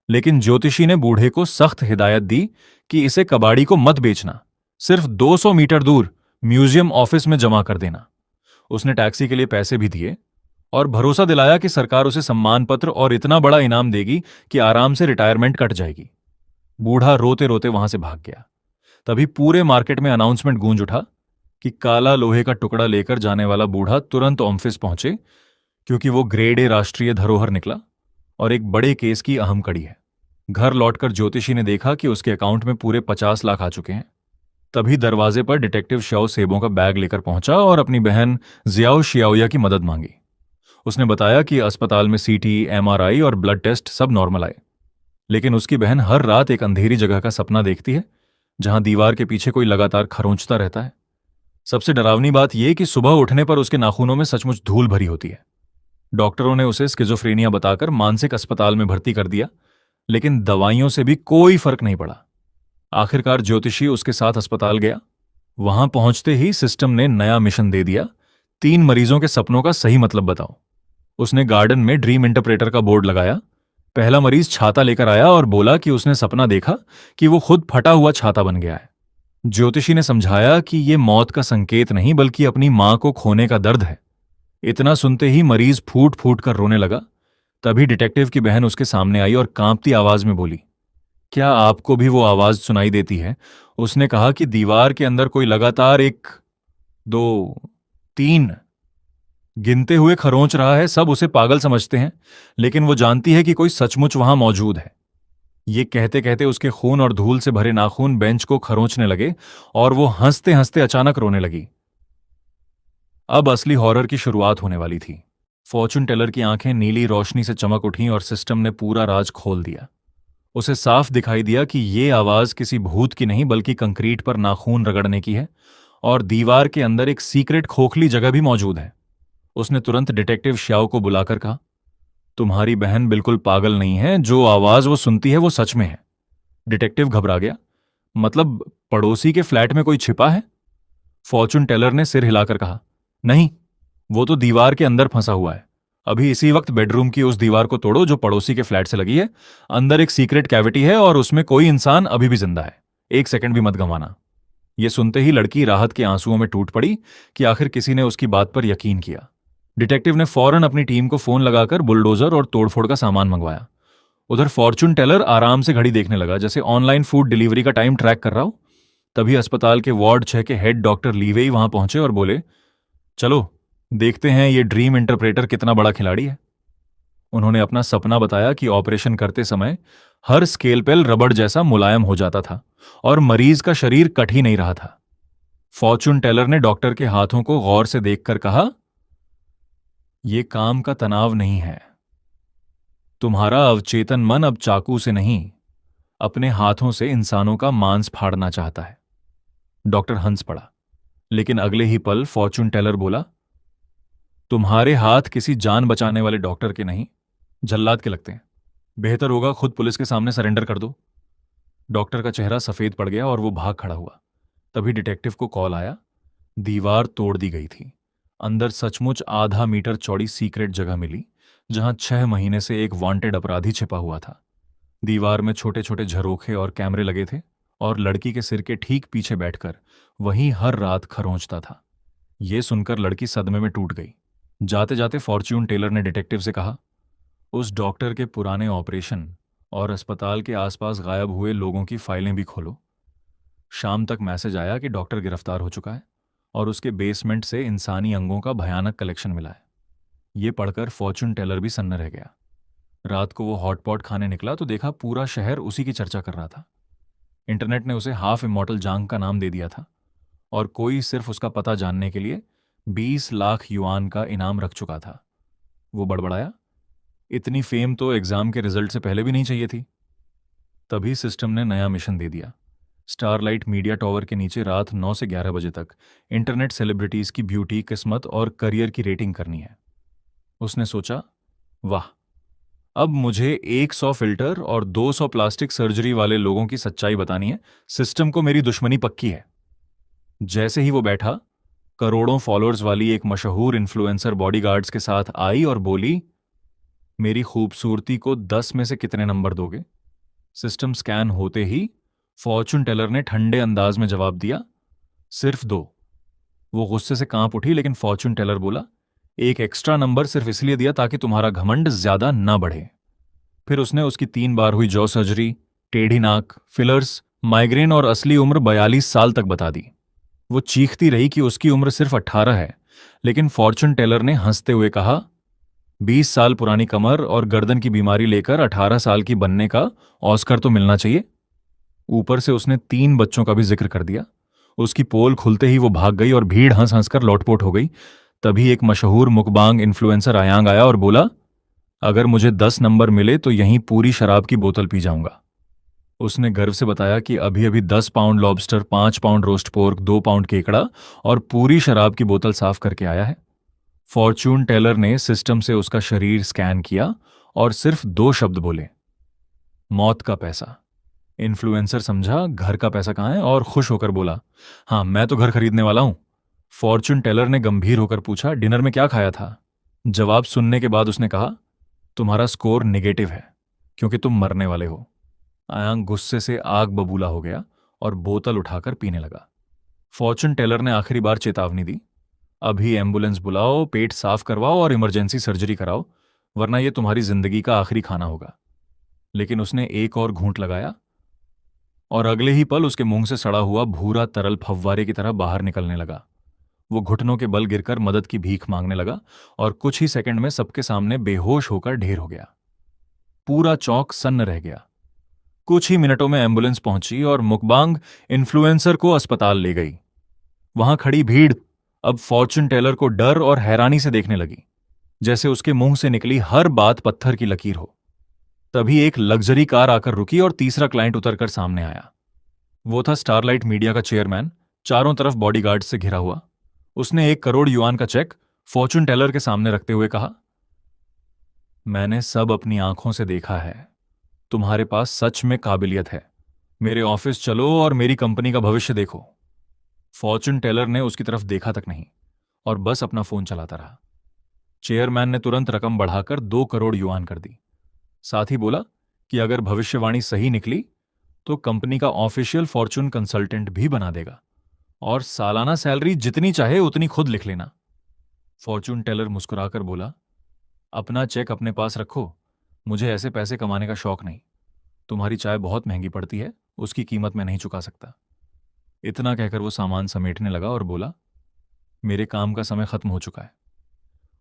लेकिन ज्योतिषी ने बूढ़े को सख्त हिदायत दी कि इसे कबाड़ी को मत बेचना, सिर्फ 200 मीटर दूर म्यूजियम ऑफिस में जमा कर देना। उसने टैक्सी के लिए पैसे भी दिए और भरोसा दिलाया कि सरकार उसे सम्मान पत्र और इतना बड़ा इनाम देगी कि आराम से रिटायरमेंट कट जाएगी। बूढ़ा रोते रोते वहां से भाग गया। तभी पूरे मार्केट में अनाउंसमेंट गूंज उठा कि काला लोहे का टुकड़ा लेकर जाने वाला बूढ़ा तुरंत ऑफिस पहुंचे, क्योंकि वो ग्रेड ए राष्ट्रीय धरोहर निकला और एक बड़े केस की अहम कड़ी है। घर लौटकर ज्योतिषी ने देखा कि उसके अकाउंट में पूरे 50 लाख आ चुके हैं। तभी दरवाजे पर डिटेक्टिव श्याओ सेबों का बैग लेकर पहुंचा और अपनी बहन जियाओ शियाओया की मदद मांगी। उसने बताया कि अस्पताल में सीटी, एमआरआई और ब्लड टेस्ट सब नॉर्मल आए, लेकिन उसकी बहन हर रात एक अंधेरी जगह का सपना देखती है जहां दीवार के पीछे कोई लगातार खरोंचता रहता है। सबसे डरावनी बात यह कि सुबह उठने पर उसके नाखूनों में सचमुच धूल भरी होती है। डॉक्टरों ने उसे स्किज़ोफ्रेनिया बताकर मानसिक अस्पताल में भर्ती कर दिया, लेकिन दवाइयों से भी कोई फर्क नहीं पड़ा। आखिरकार ज्योतिषी उसके साथ अस्पताल गया। वहां पहुंचते ही सिस्टम ने नया मिशन दे दिया, 3 मरीजों के सपनों का सही मतलब बताओ। उसने गार्डन में ड्रीम इंटरप्रेटर का बोर्ड लगाया। पहला मरीज छाता लेकर आया और बोला कि उसने सपना देखा कि वो खुद फटा हुआ छाता बन गया है। ज्योतिषी ने समझाया कि यह मौत का संकेत नहीं बल्कि अपनी मां को खोने का दर्द है। इतना सुनते ही मरीज फूट फूट कर रोने लगा। तभी डिटेक्टिव की बहन उसके सामने आई और कांपती आवाज में बोली, क्या आपको भी वो आवाज सुनाई देती है? उसने कहा कि दीवार के अंदर कोई लगातार 1, 2, 3 गिनते हुए खरोंच रहा है। सब उसे पागल समझते हैं, लेकिन वो जानती है कि कोई सचमुच वहां मौजूद है। ये कहते कहते उसके खून और धूल से भरे नाखून बेंच को खरोंचने लगे और वो हंसते हंसते अचानक रोने लगी। अब असली हॉरर की शुरुआत होने वाली थी। फॉर्चून टेलर की आंखें नीली रोशनी से चमक उठीं और सिस्टम ने पूरा राज खोल दिया। उसे साफ दिखाई दिया कि ये आवाज किसी भूत की नहीं बल्कि कंक्रीट पर नाखून रगड़ने की है, और दीवार के अंदर एक सीक्रेट खोखली जगह भी मौजूद है। उसने तुरंत डिटेक्टिव श्याओ को बुलाकर कहा, तुम्हारी बहन बिल्कुल पागल नहीं है, जो आवाज वो सुनती है वो सच में है। डिटेक्टिव घबरा गया, मतलब पड़ोसी के फ्लैट में कोई छिपा है? फॉर्चून टेलर ने सिर हिलाकर कहा, नहीं, वो तो दीवार के अंदर फंसा हुआ है। अभी इसी वक्त बेडरूम की उस दीवार को तोड़ो जो पड़ोसी के फ्लैट से लगी है। अंदर एक सीक्रेट कैविटी है और उसमें कोई इंसान अभी भी जिंदा है। 1 सेकंड भी मत गंवाना। यह सुनते ही लड़की राहत के आंसुओं में टूट पड़ी कि आखिर किसी ने उसकी बात पर यकीन किया। डिटेक्टिव ने फौरन अपनी टीम को फोन लगाकर बुलडोजर और तोड़फोड़ का सामान मंगवाया। उधर फॉर्चून टेलर आराम से घड़ी देखने लगा, जैसे ऑनलाइन फूड डिलीवरी का टाइम ट्रैक कर रहा हो। तभी अस्पताल के वार्ड 6 के हेड डॉक्टर लीवेई वहां पहुंचे और बोले, चलो देखते हैं ये ड्रीम इंटरप्रेटर कितना बड़ा खिलाड़ी है। उन्होंने अपना सपना बताया कि ऑपरेशन करते समय हर स्केलपेल रबड़ जैसा मुलायम हो जाता था और मरीज का शरीर कट ही नहीं रहा था। फॉर्चून टेलर ने डॉक्टर के हाथों को गौर से देखकर कहा, यह काम का तनाव नहीं है। तुम्हारा अवचेतन मन अब चाकू से नहीं, अपने हाथों से इंसानों का मांस फाड़ना चाहता है। डॉक्टर हंस पड़ा, लेकिन अगले ही पल फॉर्चून टेलर बोला, तुम्हारे हाथ किसी जान बचाने वाले डॉक्टर के नहीं, जल्लाद के लगते हैं। बेहतर होगा खुद पुलिस के सामने सरेंडर कर दो। डॉक्टर का चेहरा सफेद पड़ गया और वो भाग खड़ा हुआ। तभी डिटेक्टिव को कॉल आया। दीवार तोड़ दी गई थी। अंदर सचमुच आधा मीटर चौड़ी सीक्रेट जगह मिली, जहां 6 महीने से एक वांटेड अपराधी छिपा हुआ था। दीवार में छोटे छोटे झरोखे और कैमरे लगे थे, और लड़की के सिर के ठीक पीछे बैठकर वहीं हर रात खरोंचता था। यह सुनकर लड़की सदमे में टूट गई। जाते जाते फॉर्च्यून टेलर ने डिटेक्टिव से कहा, उस डॉक्टर के पुराने ऑपरेशन और अस्पताल के आसपास गायब हुए लोगों की फाइलें भी खोलो। शाम तक मैसेज आया कि डॉक्टर गिरफ्तार हो चुका है और उसके बेसमेंट से इंसानी अंगों का भयानक कलेक्शन मिला है। ये पढ़कर फॉर्चून टेलर भी सन्न रह गया। रात को वो हॉटपॉट खाने निकला तो देखा पूरा शहर उसी की चर्चा कर रहा था। इंटरनेट ने उसे हाफ इमॉर्टल जांग का नाम दे दिया था और कोई सिर्फ उसका पता जानने के लिए 20 लाख युआन का इनाम रख चुका था। वो बड़बड़ाया, इतनी फेम तो एग्जाम के रिजल्ट से पहले भी नहीं चाहिए थी। तभी सिस्टम ने नया मिशन दे दिया। स्टारलाइट मीडिया टॉवर के नीचे रात 9 से 11 बजे तक इंटरनेट सेलिब्रिटीज की ब्यूटी, किस्मत और करियर की रेटिंग करनी है। उसने सोचा, वाह, अब मुझे 100 फिल्टर और 200 प्लास्टिक सर्जरी वाले लोगों की सच्चाई बतानी है। सिस्टम को मेरी दुश्मनी पक्की है। जैसे ही वो बैठा, करोड़ों फॉलोअर्स वाली एक मशहूर इन्फ्लुएंसर बॉडीगार्ड्स के साथ आई और बोली, मेरी खूबसूरती को 10 में से कितने नंबर दोगे? सिस्टम स्कैन होते ही फॉर्चून टेलर ने ठंडे अंदाज में जवाब दिया, सिर्फ 2। वो गुस्से से कांप उठी, लेकिन फॉर्चून टेलर बोला, एक एक्स्ट्रा नंबर सिर्फ इसलिए दिया ताकि तुम्हारा घमंड ज्यादा ना बढ़े। फिर उसने उसकी 3 बार हुई जॉ सर्जरी, टेढ़ी नाक, फिलर्स, माइग्रेन और असली उम्र 42 साल तक बता दी। वो चीखती रही कि उसकी उम्र सिर्फ 18 है, लेकिन फॉर्चून टेलर ने हंसते हुए कहा, 20 साल पुरानी कमर और गर्दन की बीमारी लेकर 18 साल की बनने का ऑस्कर तो मिलना चाहिए। ऊपर से उसने 3 बच्चों का भी जिक्र कर दिया। उसकी पोल खुलते ही वो भाग गई और भीड़ हंस हंसकर लोटपोट हो गई। तभी एक मशहूर मुकबांग इन्फ्लुएंसर आयांग आया और बोला, अगर मुझे 10 नंबर मिले तो यहीं पूरी शराब की बोतल पी जाऊंगा। उसने गर्व से बताया कि अभी अभी 10 pound lobster, 5 pound roast pork, 2 pound केकड़ा और पूरी शराब की बोतल साफ करके आया है। फॉर्चून टेलर ने सिस्टम से उसका शरीर स्कैन किया और सिर्फ 2 शब्द बोले, मौत का पैसा। इन्फ्लुएंसर समझा घर का पैसा कहाँ है और खुश होकर बोला, हाँ, मैं तो घर खरीदने वाला हूं। फॉर्चून टेलर ने गंभीर होकर पूछा, डिनर में क्या खाया था? जवाब सुनने के बाद उसने कहा, तुम्हारा स्कोर नेगेटिव है क्योंकि तुम मरने वाले हो। आयांग गुस्से से आग बबूला हो गया और बोतल उठाकर पीने लगा। फॉर्चून टेलर ने आखिरी बार चेतावनी दी, अभी एम्बुलेंस बुलाओ, पेट साफ करवाओ और इमरजेंसी सर्जरी कराओ, वरना यह तुम्हारी जिंदगी का आखिरी खाना होगा। लेकिन उसने एक और घूंट लगाया और अगले ही पल उसके मुंह से सड़ा हुआ भूरा तरल फव्वारे की तरह बाहर निकलने लगा। वो घुटनों के बल गिरकर मदद की भीख मांगने लगा और कुछ ही सेकंड में सबके सामने बेहोश होकर ढेर हो गया। पूरा चौक सन्न रह गया। कुछ ही मिनटों में एम्बुलेंस पहुंची और मुकबांग इन्फ्लुएंसर को अस्पताल ले गई। वहां खड़ी भीड़ अब फॉर्चून टेलर को डर और हैरानी से देखने लगी, जैसे उसके मुंह से निकली हर बात पत्थर की लकीर हो। तभी एक लग्जरी कार आकर रुकी और तीसरा क्लाइंट उतरकर सामने आया। वो था स्टारलाइट मीडिया का चेयरमैन, चारों तरफ बॉडीगार्ड से घिरा हुआ। उसने 1 करोड़ युआन का चेक फॉर्चून टेलर के सामने रखते हुए कहा, मैंने सब अपनी आंखों से देखा है, तुम्हारे पास सच में काबिलियत है। मेरे ऑफिस चलो और मेरी कंपनी का भविष्य देखो। फॉर्चून टेलर ने उसकी तरफ देखा तक नहीं और बस अपना फोन चलाता रहा। चेयरमैन ने तुरंत रकम बढ़ाकर 2 करोड़ युआन कर दी। साथ ही बोला कि अगर भविष्यवाणी सही निकली तो कंपनी का ऑफिशियल फॉर्चून कंसल्टेंट भी बना देगा और सालाना सैलरी जितनी चाहे उतनी खुद लिख लेना। फॉर्चून टेलर मुस्कुराकर बोला, अपना चेक अपने पास रखो, मुझे ऐसे पैसे कमाने का शौक नहीं। तुम्हारी चाय बहुत महंगी पड़ती है, उसकी कीमत मैं नहीं चुका सकता। इतना कहकर वो सामान समेटने लगा और बोला, मेरे काम का समय खत्म हो चुका है।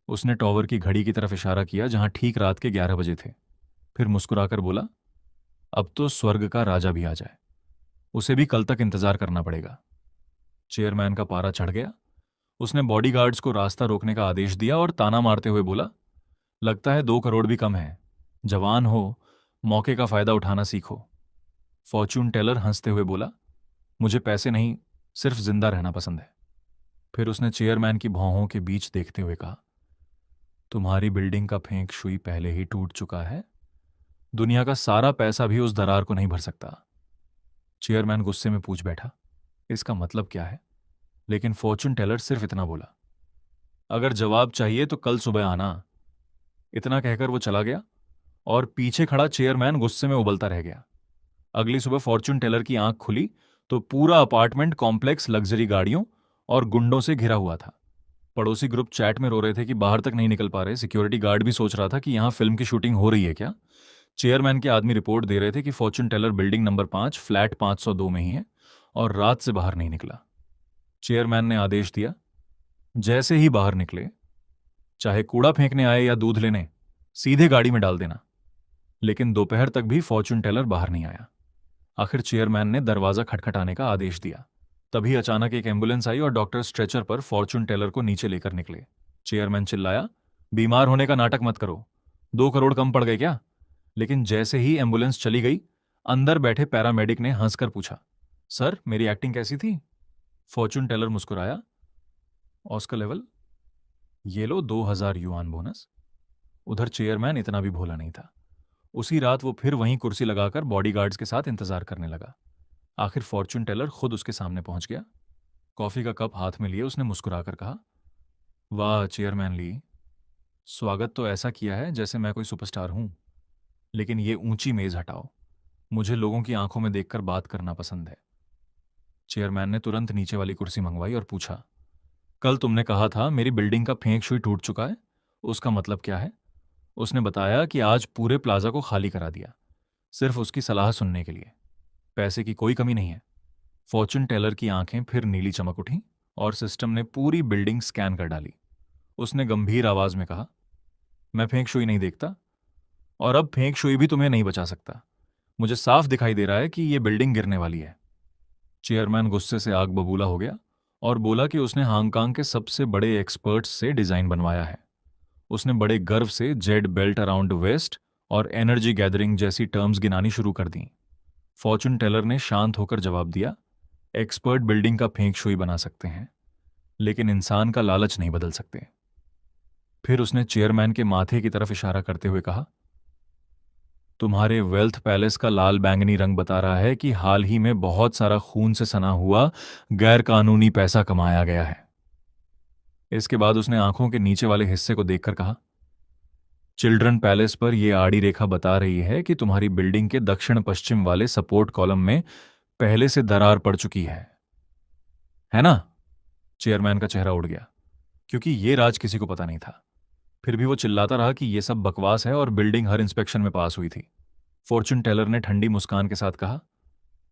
उसने टॉवर की घड़ी की तरफ इशारा किया जहां ठीक रात के 11 बजे थे। फिर मुस्कुराकर बोला, अब तो स्वर्ग का राजा भी आ जाए, उसे भी कल तक इंतजार करना पड़ेगा। चेयरमैन का पारा चढ़ गया। उसने बॉडीगार्ड्स को रास्ता रोकने का आदेश दिया और ताना मारते हुए बोला, लगता है 2 करोड़ भी कम है। जवान हो, मौके का फायदा उठाना सीखो। फॉर्चून टेलर हंसते हुए बोला, मुझे पैसे नहीं, सिर्फ जिंदा रहना पसंद है। फिर उसने चेयरमैन की भौहों के बीच देखते हुए कहा, तुम्हारी बिल्डिंग का फेंक शुई पहले ही टूट चुका है। दुनिया का सारा पैसा भी उस दरार को नहीं भर सकता। चेयरमैन गुस्से में पूछ बैठा, इसका मतलब क्या है? लेकिन फॉर्चून टेलर सिर्फ इतना बोला, अगर जवाब चाहिए तो कल सुबह आना। इतना कहकर वो चला गया और पीछे खड़ा चेयरमैन गुस्से में उबलता रह गया। अगली सुबह फॉर्चून टेलर की आंख खुली तो पूरा अपार्टमेंट कॉम्प्लेक्स लग्जरी गाड़ियों और गुंडों से घिरा हुआ था। पड़ोसी ग्रुप चैट में रो रहे थे कि बाहर तक नहीं निकल पा रहे। सिक्योरिटी गार्ड भी सोच रहा था कि यहां फिल्म की शूटिंग हो रही है क्या। चेयरमैन के आदमी रिपोर्ट दे रहे थे कि fortune teller building number 5 flat 502 में ही है और रात से बाहर नहीं निकला। चेयरमैन ने आदेश दिया। जैसे ही बाहर निकले, चाहे कूड़ा फेंकने आए या दूध लेने, सीधे गाड़ी में डाल देना। लेकिन दोपहर तक भी फॉर्चून टेलर बाहर नहीं आया। आखिर चेयरमैन ने दरवाजा खटखटाने का आदेश दिया। तभी अचानक एक एम्बुलेंस आई और डॉक्टर स्ट्रेचर पर फॉर्चून टेलर को नीचे लेकर निकले। चेयरमैन चिल्लाया, बीमार होने का नाटक मत करो, 2 करोड़ कम पड़ गए क्या? लेकिन जैसे ही एम्बुलेंस चली गई, अंदर बैठे पैरामेडिक ने हंसकर पूछा, सर मेरी एक्टिंग कैसी थी? फॉर्चून टेलर मुस्कुराया, ऑस्कर लेवल, ये लो 2000 युआन बोनस। उधर चेयरमैन इतना भी भोला नहीं था। उसी रात वो फिर वहीं कुर्सी लगाकर बॉडीगार्ड्स के साथ इंतजार करने लगा। आखिर फॉर्चून टेलर खुद उसके सामने पहुंच गया। कॉफी का कप हाथ में लिए उसने मुस्कुराकर कहा, वाह चेयरमैन ली, स्वागत तो ऐसा किया है जैसे मैं कोई सुपरस्टार हूं। लेकिन ये ऊंची मेज हटाओ, मुझे लोगों की आंखों में देखकर बात करना पसंद है। चेयरमैन ने तुरंत नीचे वाली कुर्सी मंगवाई और पूछा, कल तुमने कहा था मेरी बिल्डिंग का फेंक शुई टूट चुका है, उसका मतलब क्या है? उसने बताया कि आज पूरे प्लाजा को खाली करा दिया, सिर्फ उसकी सलाह सुनने के लिए। पैसे की कोई कमी नहीं है। फॉर्चून टेलर की आंखें फिर नीली चमक उठीं और सिस्टम ने पूरी बिल्डिंग स्कैन कर डाली। उसने गंभीर आवाज में कहा, मैं फेंक शुई नहीं देखता, और अब फेंक शुई भी तुम्हें नहीं बचा सकता। मुझे साफ दिखाई दे रहा है कि यह बिल्डिंग गिरने वाली है। चेयरमैन गुस्से से आग बबूला हो गया और बोला कि उसने हांगकांग के सबसे बड़े एक्सपर्ट्स से डिजाइन बनवाया है। उसने बड़े गर्व से जेड बेल्ट अराउंड वेस्ट और एनर्जी गैदरिंग जैसी टर्म्स गिनानी शुरू कर दी। फॉर्चून टेलर ने शांत होकर जवाब दिया, एक्सपर्ट बिल्डिंग का फेंक शुई बना सकते हैं, लेकिन इंसान का लालच नहीं बदल सकते। फिर उसने चेयरमैन के माथे की तरफ इशारा करते हुए कहा, तुम्हारे वेल्थ पैलेस का लाल बैंगनी रंग बता रहा है कि हाल ही में बहुत सारा खून से सना हुआ गैर कानूनी पैसा कमाया गया है। इसके बाद उसने आंखों के नीचे वाले हिस्से को देखकर कहा, चिल्ड्रन पैलेस पर यह आड़ी रेखा बता रही है कि तुम्हारी बिल्डिंग के दक्षिण पश्चिम वाले सपोर्ट कॉलम में पहले से दरार पड़ चुकी है ना? चेयरमैन का चेहरा उड़ गया, क्योंकि यह राज किसी को पता नहीं था। फिर भी वो चिल्लाता रहा कि यह सब बकवास है और बिल्डिंग हर इंस्पेक्शन में पास हुई थी। फॉर्चून टेलर ने ठंडी मुस्कान के साथ कहा,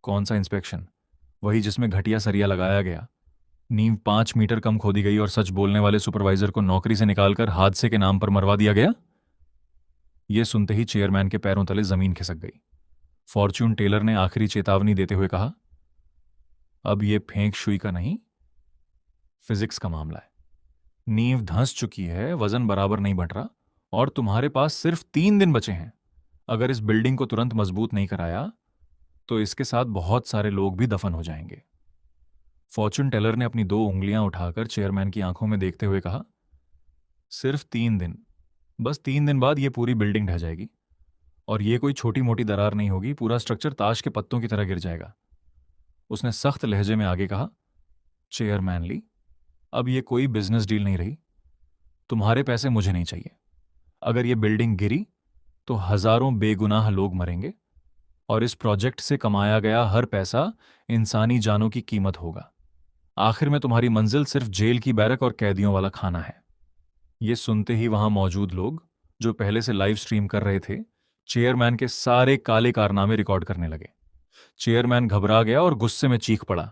कौन सा इंस्पेक्शन? वही जिसमें घटिया सरिया लगाया गया, नींव 5 मीटर कम खोदी गई और सच बोलने वाले सुपरवाइजर को नौकरी से निकालकर हादसे के नाम पर मरवा दिया गया। यह सुनते ही चेयरमैन के पैरों तले जमीन खिसक गई। फॉर्चून टेलर ने आखिरी चेतावनी देते हुए कहा, अब यह फेंक शुई का नहीं, फिजिक्स का मामला है। नींव धंस चुकी है, वजन बराबर नहीं बढ़ रहा, और तुम्हारे पास सिर्फ 3 दिन बचे हैं। अगर इस बिल्डिंग को तुरंत मजबूत नहीं कराया तो इसके साथ बहुत सारे लोग भी दफन हो जाएंगे। फॉर्चून टेलर ने अपनी 2 उंगलियां उठाकर चेयरमैन की आंखों में देखते हुए कहा, सिर्फ 3 दिन, बस 3 दिन बाद यह पूरी बिल्डिंग ढह जाएगी। और यह कोई छोटी मोटी दरार नहीं होगी, पूरा स्ट्रक्चर ताश के पत्तों की तरह गिर जाएगा। उसने सख्त लहजे में आगे कहा, चेयरमैन ली, अब यह कोई बिजनेस डील नहीं रही। तुम्हारे पैसे मुझे नहीं चाहिए। अगर यह बिल्डिंग गिरी तो हजारों बेगुनाह लोग मरेंगे, और इस प्रोजेक्ट से कमाया गया हर पैसा इंसानी जानों की कीमत होगा। आखिर में तुम्हारी मंजिल सिर्फ जेल की बैरक और कैदियों वाला खाना है। यह सुनते ही वहां मौजूद लोग, जो पहले से लाइव स्ट्रीम कर रहे थे, चेयरमैन के सारे काले कारनामे रिकॉर्ड करने लगे। चेयरमैन घबरा गया और गुस्से में चीख पड़ा,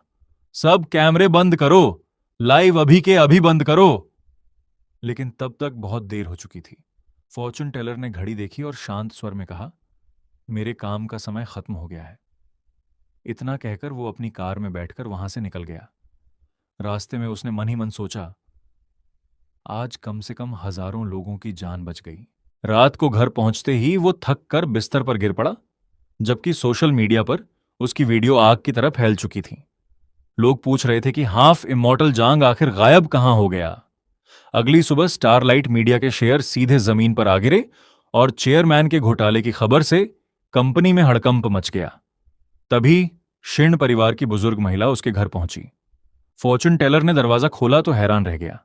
सब कैमरे बंद करो, लाइव अभी के अभी बंद करो। लेकिन तब तक बहुत देर हो चुकी थी। फॉर्चून टेलर ने घड़ी देखी और शांत स्वर में कहा, मेरे काम का समय खत्म हो गया है। इतना कहकर वो अपनी कार में बैठकर वहां से निकल गया। रास्ते में उसने मन ही मन सोचा, आज कम से कम हजारों लोगों की जान बच गई। रात को घर पहुंचते ही वो थक कर बिस्तर पर गिर पड़ा, जबकि सोशल मीडिया पर उसकी वीडियो आग की तरह फैल चुकी थी। लोग पूछ रहे थे कि हाफ इमॉर्टल जांग आखिर गायब कहां हो गया। अगली सुबह स्टारलाइट मीडिया के शेयर सीधे जमीन पर आ गिरे और चेयरमैन के घोटाले की खबर से कंपनी में हड़कंप मच गया। तभी शिर्ण परिवार की बुजुर्ग महिला उसके घर पहुंची। फॉर्चून टेलर ने दरवाजा खोला तो हैरान रह गया।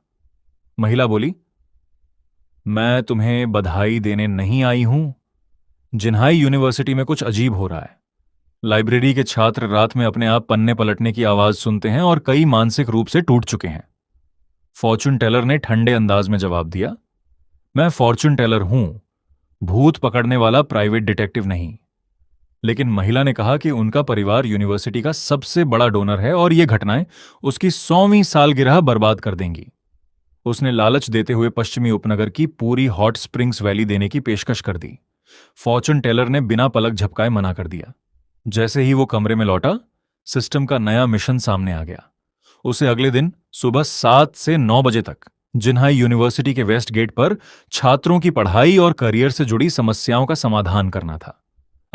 महिला बोली, मैं तुम्हें बधाई देने नहीं आई हूं। जिन्हाई यूनिवर्सिटी में कुछ अजीब हो रहा है। लाइब्रेरी के छात्र रात में अपने आप पन्ने पलटने की आवाज सुनते हैं और कई मानसिक रूप से टूट चुके हैं। फॉर्चून टेलर ने ठंडे अंदाज में जवाब दिया, मैं फॉर्चून टेलर हूं, भूत पकड़ने वाला प्राइवेट डिटेक्टिव नहीं। लेकिन महिला ने कहा कि उनका परिवार यूनिवर्सिटी का सबसे बड़ा डोनर है और ये घटनाएं उसकी 100वीं सालगिरह बर्बाद कर देंगी। उसने लालच देते हुए पश्चिमी उपनगर की पूरी हॉट स्प्रिंग्स वैली देने की पेशकश कर दी। फॉर्चून टेलर ने बिना पलक झपकाए मना कर दिया। जैसे ही वो कमरे में लौटा, सिस्टम का नया मिशन सामने आ गया। उसे अगले दिन सुबह 7 से 9 बजे तक जिन्हाई यूनिवर्सिटी के वेस्ट गेट पर छात्रों की पढ़ाई और करियर से जुड़ी समस्याओं का समाधान करना था।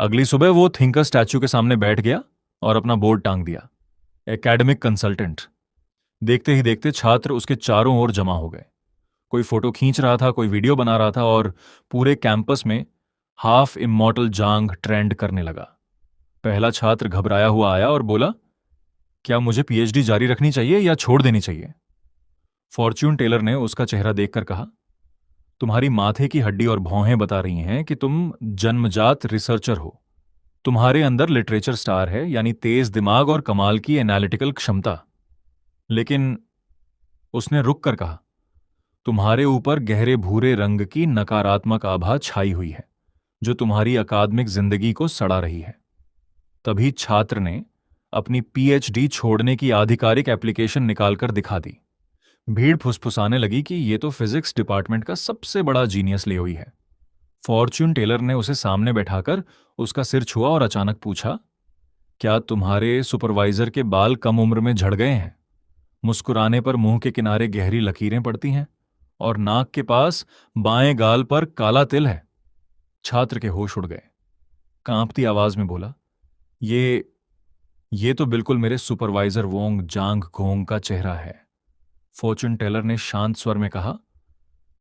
अगली सुबह वो थिंकर स्टैच्यू के सामने बैठ गया और अपना बोर्ड टांग दिया, एकेडमिक कंसल्टेंट। देखते ही देखते छात्र उसके चारों ओर जमा हो गए। कोई फोटो खींच रहा था, कोई वीडियो बना रहा था और पूरे कैंपस में हाफ इमॉर्टल जांग ट्रेंड करने लगा। पहला छात्र घबराया हुआ आया और बोला, क्या मुझे पीएचडी जारी रखनी चाहिए या छोड़ देनी चाहिए? फॉर्च्यून टेलर ने उसका चेहरा देखकर कहा, तुम्हारी माथे की हड्डी और भौहें बता रही हैं कि तुम जन्मजात रिसर्चर हो। तुम्हारे अंदर लिटरेचर स्टार है, यानी तेज दिमाग और कमाल की एनालिटिकल क्षमता। लेकिन उसने रुक कर कहा, तुम्हारे ऊपर गहरे भूरे रंग की नकारात्मक आभा छाई हुई है जो तुम्हारी अकादमिक जिंदगी को सड़ा रही है। तभी छात्र ने अपनी पीएचडी छोड़ने की आधिकारिक एप्लीकेशन निकालकर दिखा दी। भीड़ फुसफुसाने लगी कि ये तो फिजिक्स डिपार्टमेंट का सबसे बड़ा जीनियस ले हुई है। फॉर्च्यून टेलर ने उसे सामने बैठाकर उसका सिर छुआ और अचानक पूछा, क्या तुम्हारे सुपरवाइजर के बाल कम उम्र में झड़ गए हैं? मुस्कुराने पर मुंह के किनारे गहरी लकीरें पड़ती हैं और नाक के पास बाएं गाल पर काला तिल है। छात्र के होश उड़ गए। कांपती आवाज में बोला, ये तो बिल्कुल मेरे सुपरवाइजर वोंग जांग घोंग का चेहरा है। फॉर्च्यून टेलर ने शांत स्वर में कहा,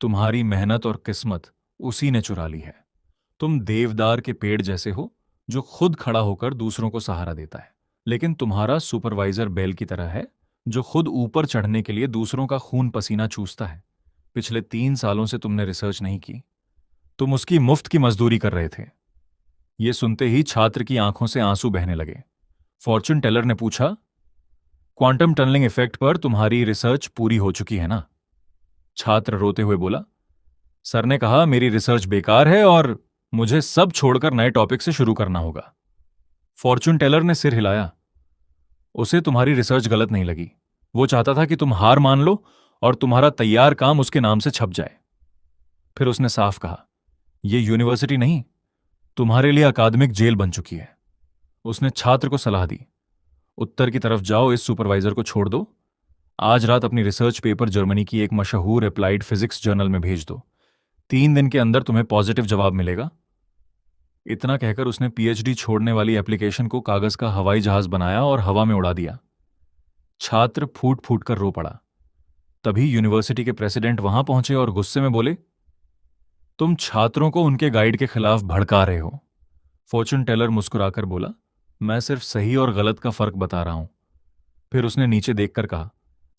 तुम्हारी मेहनत और किस्मत उसी ने चुरा ली है। तुम देवदार के पेड़ जैसे हो जो खुद खड़ा होकर दूसरों को सहारा देता है, लेकिन तुम्हारा सुपरवाइजर बैल की तरह है जो खुद ऊपर चढ़ने के लिए दूसरों का खून पसीना चूसता है। पिछले 3 सालों से तुमने रिसर्च नहीं की, तुम उसकी मुफ्त की मजदूरी कर रहे थे। ये सुनते ही छात्र की आंखों से आंसू बहने लगे। फॉर्च्यून टेलर ने पूछा, क्वांटम टनलिंग इफेक्ट पर तुम्हारी रिसर्च पूरी हो चुकी है ना? छात्र रोते हुए बोला, सर ने कहा मेरी रिसर्च बेकार है और मुझे सब छोड़कर नए टॉपिक से शुरू करना होगा। फॉर्च्यून टेलर ने सिर हिलाया। उसे तुम्हारी रिसर्च गलत नहीं लगी। वो चाहता था कि तुम हार मान लो और तुम्हारा तैयार काम उसके नाम से छप जाए। फिर उसने साफ कहा, यह यूनिवर्सिटी नहीं, तुम्हारे लिए अकादमिक जेल बन चुकी है। उसने छात्र को सलाह दी, उत्तर की तरफ जाओ, इस सुपरवाइजर को छोड़ दो। आज रात अपनी रिसर्च पेपर जर्मनी की एक मशहूर अप्लाइड फिजिक्स जर्नल में भेज दो। 3 दिन के अंदर तुम्हें पॉजिटिव जवाब मिलेगा। इतना कहकर उसने पीएचडी छोड़ने वाली एप्लीकेशन को कागज का हवाई जहाज बनाया और हवा में उड़ा दिया। छात्र फूट फूट कर रो पड़ा। तभी यूनिवर्सिटी के प्रेसिडेंट वहां पहुंचे और गुस्से में बोले, तुम छात्रों को उनके गाइड के खिलाफ भड़का रहे हो। फॉर्च्यून टेलर मुस्कुराकर बोला, मैं सिर्फ सही और गलत का फर्क बता रहा हूं। फिर उसने नीचे देखकर कहा,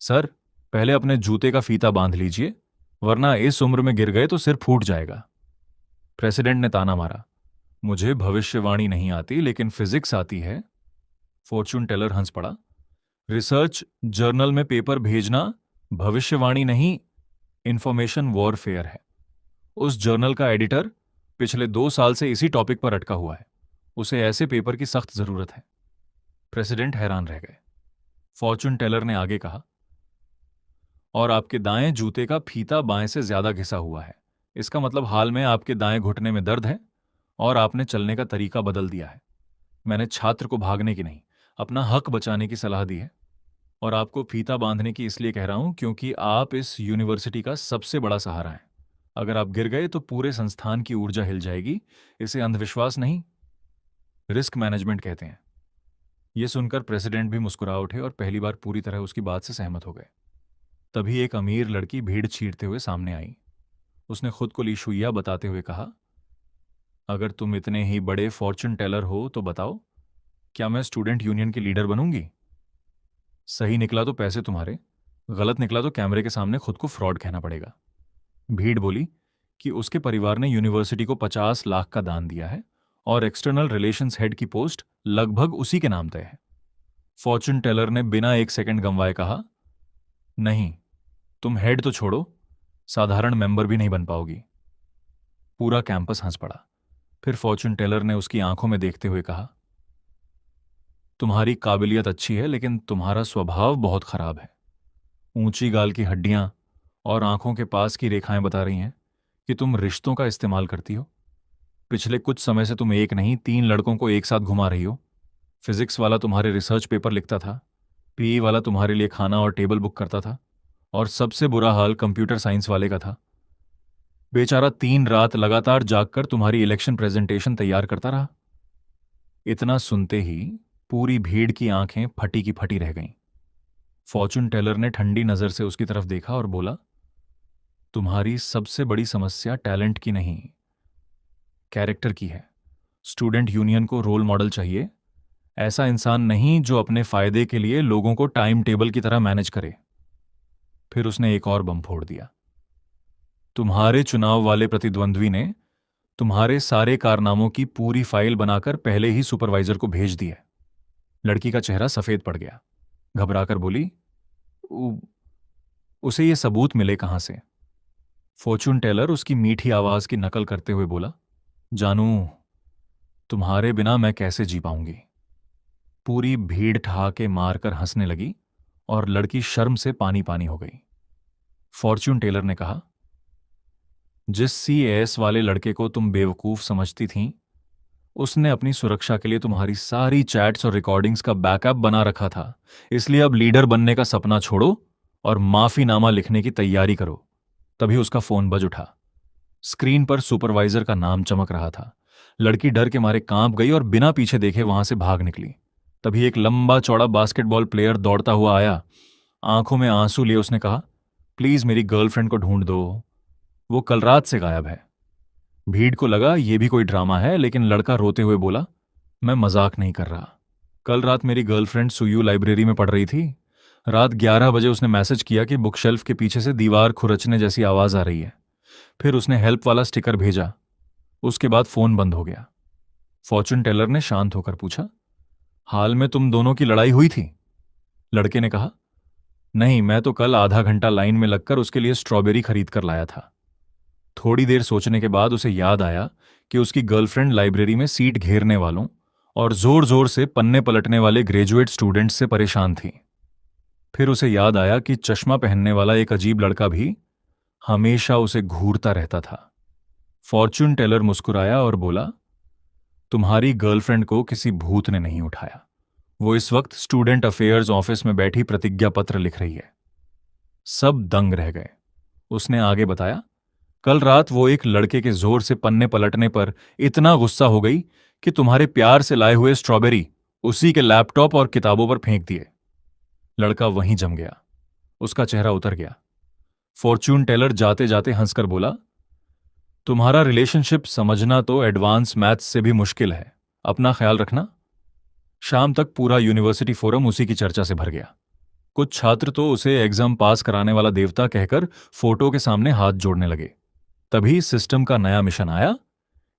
सर, पहले अपने जूते का फीता बांध लीजिए, वरना इस उम्र में गिर गए तो सिर फूट जाएगा। प्रेसिडेंट ने ताना मारा, मुझे भविष्यवाणी नहीं आती लेकिन फिजिक्स आती है। फॉर्च्यून टेलर हंस पड़ा, रिसर्च जर्नल में पेपर भेजना भविष्यवाणी नहीं, इंफॉर्मेशन वॉरफेयर है। उस जर्नल का एडिटर पिछले 2 साल से इसी टॉपिक पर अटका हुआ है। उसे ऐसे पेपर की सख्त जरूरत है। प्रेसिडेंट हैरान रह गए। फॉर्च्यून टेलर ने आगे कहा, और आपके दाएं जूते का फीता बाएं से ज्यादा घिसा हुआ है। इसका मतलब हाल में आपके दाएं घुटने में दर्द है और आपने चलने का तरीका बदल दिया है। मैंने छात्र को भागने की नहीं, अपना हक बचाने की सलाह दी है और आपको फीता बांधने की इसलिए कह रहा हूं क्योंकि आप इस यूनिवर्सिटी का सबसे बड़ा सहारा हैं। अगर आप गिर गए तो पूरे संस्थान की ऊर्जा हिल जाएगी। इसे अंधविश्वास नहीं, रिस्क मैनेजमेंट कहते हैं। यह सुनकर प्रेसिडेंट भी मुस्कुरा उठे और पहली बार पूरी तरह उसकी बात से सहमत हो गए। तभी एक अमीर लड़की भीड़ चीरते हुए सामने आई। उसने खुद को ली शुइया बताते हुए कहा, अगर तुम इतने ही बड़े फॉर्च्यून टेलर हो तो बताओ, क्या मैं स्टूडेंट यूनियन की लीडर बनूंगी? सही निकला तो पैसे तुम्हारे, गलत निकला तो कैमरे के सामने खुद को फ्रॉड कहना पड़ेगा। भीड़ बोली कि उसके परिवार ने यूनिवर्सिटी को 50 लाख का दान दिया है और एक्सटर्नल रिलेशंस हेड की पोस्ट लगभग उसी के नाम तय है। फॉर्च्यून टेलर ने बिना एक सेकंड गंवाए कहा, नहीं, तुम हेड तो छोड़ो, साधारण मेंबर भी नहीं बन पाओगी। पूरा कैंपस हंस पड़ा। फिर फॉर्चून टेलर ने उसकी आंखों में देखते हुए कहा, तुम्हारी काबिलियत अच्छी है लेकिन तुम्हारा स्वभाव बहुत खराब है। ऊंची गाल की हड्डियां और आंखों के पास की रेखाएं बता रही हैं कि तुम रिश्तों का इस्तेमाल करती हो। पिछले कुछ समय से तुम एक नहीं 3 लड़कों को एक साथ घुमा रही हो। फिजिक्स वाला तुम्हारे रिसर्च पेपर लिखता था, पीई वाला तुम्हारे लिए खाना और टेबल बुक करता था, और सबसे बुरा हाल कंप्यूटर साइंस वाले का था। बेचारा 3 रात लगातार जागकर तुम्हारी इलेक्शन प्रेजेंटेशन तैयार करता रहा। इतना सुनते ही पूरी भीड़ की आंखें फटी की फटी रह गईं। फॉर्चून टेलर ने ठंडी नजर से उसकी तरफ देखा और बोला, तुम्हारी सबसे बड़ी समस्या टैलेंट की नहीं, कैरेक्टर की है। स्टूडेंट यूनियन को रोल मॉडल चाहिए, ऐसा इंसान नहीं जो अपने फायदे के लिए लोगों को टाइम टेबल की तरह मैनेज करे। फिर उसने एक और बम फोड़ दिया। तुम्हारे चुनाव वाले प्रतिद्वंद्वी ने तुम्हारे सारे कारनामों की पूरी फाइल बनाकर पहले ही सुपरवाइजर को भेज दी है। लड़की का चेहरा सफेद पड़ गया। घबराकर बोली, "उ- उसे ये सबूत मिले कहां से?" फॉर्चून टेलर उसकी मीठी आवाज की नकल करते हुए बोला, जानू, तुम्हारे बिना मैं कैसे जी पाऊंगी। पूरी भीड़ ठहाके मारकर हंसने लगी और लड़की शर्म से पानी पानी हो गई। फॉर्च्यून टेलर ने कहा, जिस सीएएस वाले लड़के को तुम बेवकूफ समझती थीं, उसने अपनी सुरक्षा के लिए तुम्हारी सारी चैट्स और रिकॉर्डिंग्स का बैकअप बना रखा था। इसलिए अब लीडर बनने का सपना छोड़ो और माफीनामा लिखने की तैयारी करो। तभी उसका फोन बज उठा। स्क्रीन पर सुपरवाइजर का नाम चमक रहा था। लड़की डर के मारे कांप गई और बिना पीछे देखे वहां से भाग निकली। तभी एक लंबा चौड़ा बास्केटबॉल प्लेयर दौड़ता हुआ आया। आंखों में आंसू लिए उसने कहा, प्लीज मेरी गर्लफ्रेंड को ढूंढ दो, वो कल रात से गायब है। भीड़ को लगा ये भी कोई ड्रामा है, लेकिन लड़का रोते हुए बोला, मैं मजाक नहीं कर रहा। कल रात मेरी गर्लफ्रेंड सुयू लाइब्रेरी में पढ़ रही थी। रात 11 बजे उसने मैसेज किया कि बुक शेल्फ के पीछे से दीवार खुरचने जैसी आवाज आ रही है। फिर उसने हेल्प वाला स्टिकर भेजा। उसके बाद फोन बंद हो गया। फॉर्चून टेलर ने शांत होकर पूछा, हाल में तुम दोनों की लड़ाई हुई थी? लड़के ने कहा, नहीं, मैं तो कल आधा घंटा लाइन में लगकर उसके लिए स्ट्रॉबेरी खरीद कर लाया था। थोड़ी देर सोचने के बाद उसे याद आया कि उसकी गर्लफ्रेंड लाइब्रेरी में सीट घेरने वालों और जोर जोर से पन्ने पलटने वाले ग्रेजुएट स्टूडेंट्स से परेशान थी। फिर उसे याद आया कि चश्मा पहनने वाला एक अजीब लड़का भी हमेशा उसे घूरता रहता था। फॉर्च्यून टेलर मुस्कुराया और बोला, तुम्हारी गर्लफ्रेंड को किसी भूत ने नहीं उठाया। वो इस वक्त स्टूडेंट अफेयर्स ऑफिस में बैठी प्रतिज्ञा पत्र लिख रही है। सब दंग रह गए। उसने आगे बताया, कल रात वो एक लड़के के जोर से पन्ने पलटने पर इतना गुस्सा हो गई कि तुम्हारे प्यार से लाए हुए स्ट्रॉबेरी उसी के लैपटॉप और किताबों पर फेंक दिए। लड़का वहीं जम गया। उसका चेहरा उतर गया। फॉर्च्यून टेलर जाते जाते हंसकर बोला, तुम्हारा रिलेशनशिप समझना तो एडवांस मैथ्स से भी मुश्किल है। अपना ख्याल रखना। शाम तक पूरा यूनिवर्सिटी फोरम उसी की चर्चा से भर गया। कुछ छात्र तो उसे एग्जाम पास कराने वाला देवता कहकर फोटो के सामने हाथ जोड़ने लगे। तभी सिस्टम का नया मिशन आया।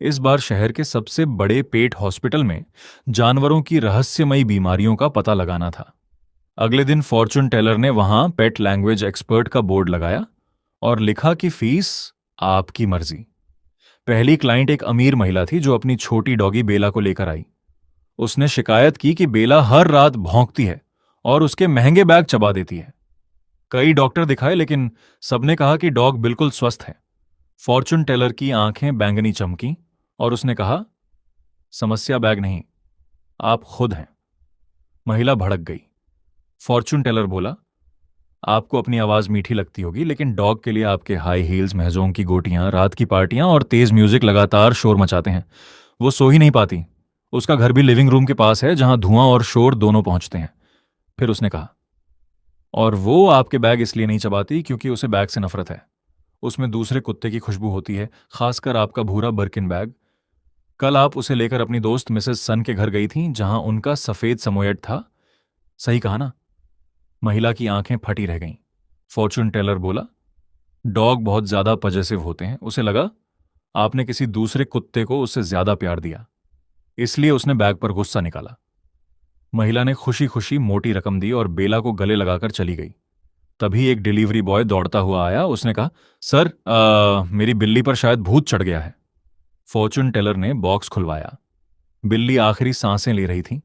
इस बार शहर के सबसे बड़े पेट हॉस्पिटल में जानवरों की रहस्यमयी बीमारियों का पता लगाना था। अगले दिन फॉर्च्यून टेलर ने वहां पेट लैंग्वेज एक्सपर्ट का बोर्ड लगाया और लिखा कि फीस आपकी मर्जी। पहली क्लाइंट एक अमीर महिला थी जो अपनी छोटी डॉगी बेला को लेकर आई। उसने शिकायत की कि बेला हर रात भौंकती है और उसके महंगे बैग चबा देती है। कई डॉक्टर दिखाए लेकिन सबने कहा कि डॉग बिल्कुल स्वस्थ है। फॉर्च्यून टेलर की आंखें बैंगनी चमकी और उसने कहा, समस्या बैग नहीं, आप खुद हैं। महिला भड़क गई। फॉर्च्यून टेलर बोला, आपको अपनी आवाज मीठी लगती होगी, लेकिन डॉग के लिए आपके हाई हील्स, महजों की गोटियां, रात की पार्टियां और तेज म्यूजिक लगातार शोर मचाते हैं। वो सो ही नहीं पाती। उसका घर भी लिविंग रूम के पास है जहां धुआं और शोर दोनों पहुंचते हैं। फिर उसने कहा, और वो आपके बैग इसलिए नहीं चबाती क्योंकि उसे बैग से नफरत है। उसमें दूसरे कुत्ते की खुशबू होती है, खासकर आपका भूरा बर्किन बैग। कल आप उसे लेकर अपनी दोस्त मिसेस सन के घर गई थीं जहां उनका सफेद समोयड था। सही कहा ना? महिला की आंखें फटी रह गईं। फॉर्च्यून टेलर बोला, डॉग बहुत ज्यादा पजेसिव होते हैं। उसे लगा आपने किसी दूसरे कुत्ते को उससे ज्यादा प्यार दिया, इसलिए उसने बैग पर गुस्सा निकाला। महिला ने खुशी खुशी मोटी रकम दी और बेला को गले लगाकर चली गई। तभी एक डिलीवरी बॉय दौड़ता हुआ आया। उसने कहा, सर, मेरी बिल्ली पर शायद भूत चढ़ गया है। फॉर्चून टेलर ने बॉक्स खुलवाया। बिल्ली आखिरी सांसें ले रही थी।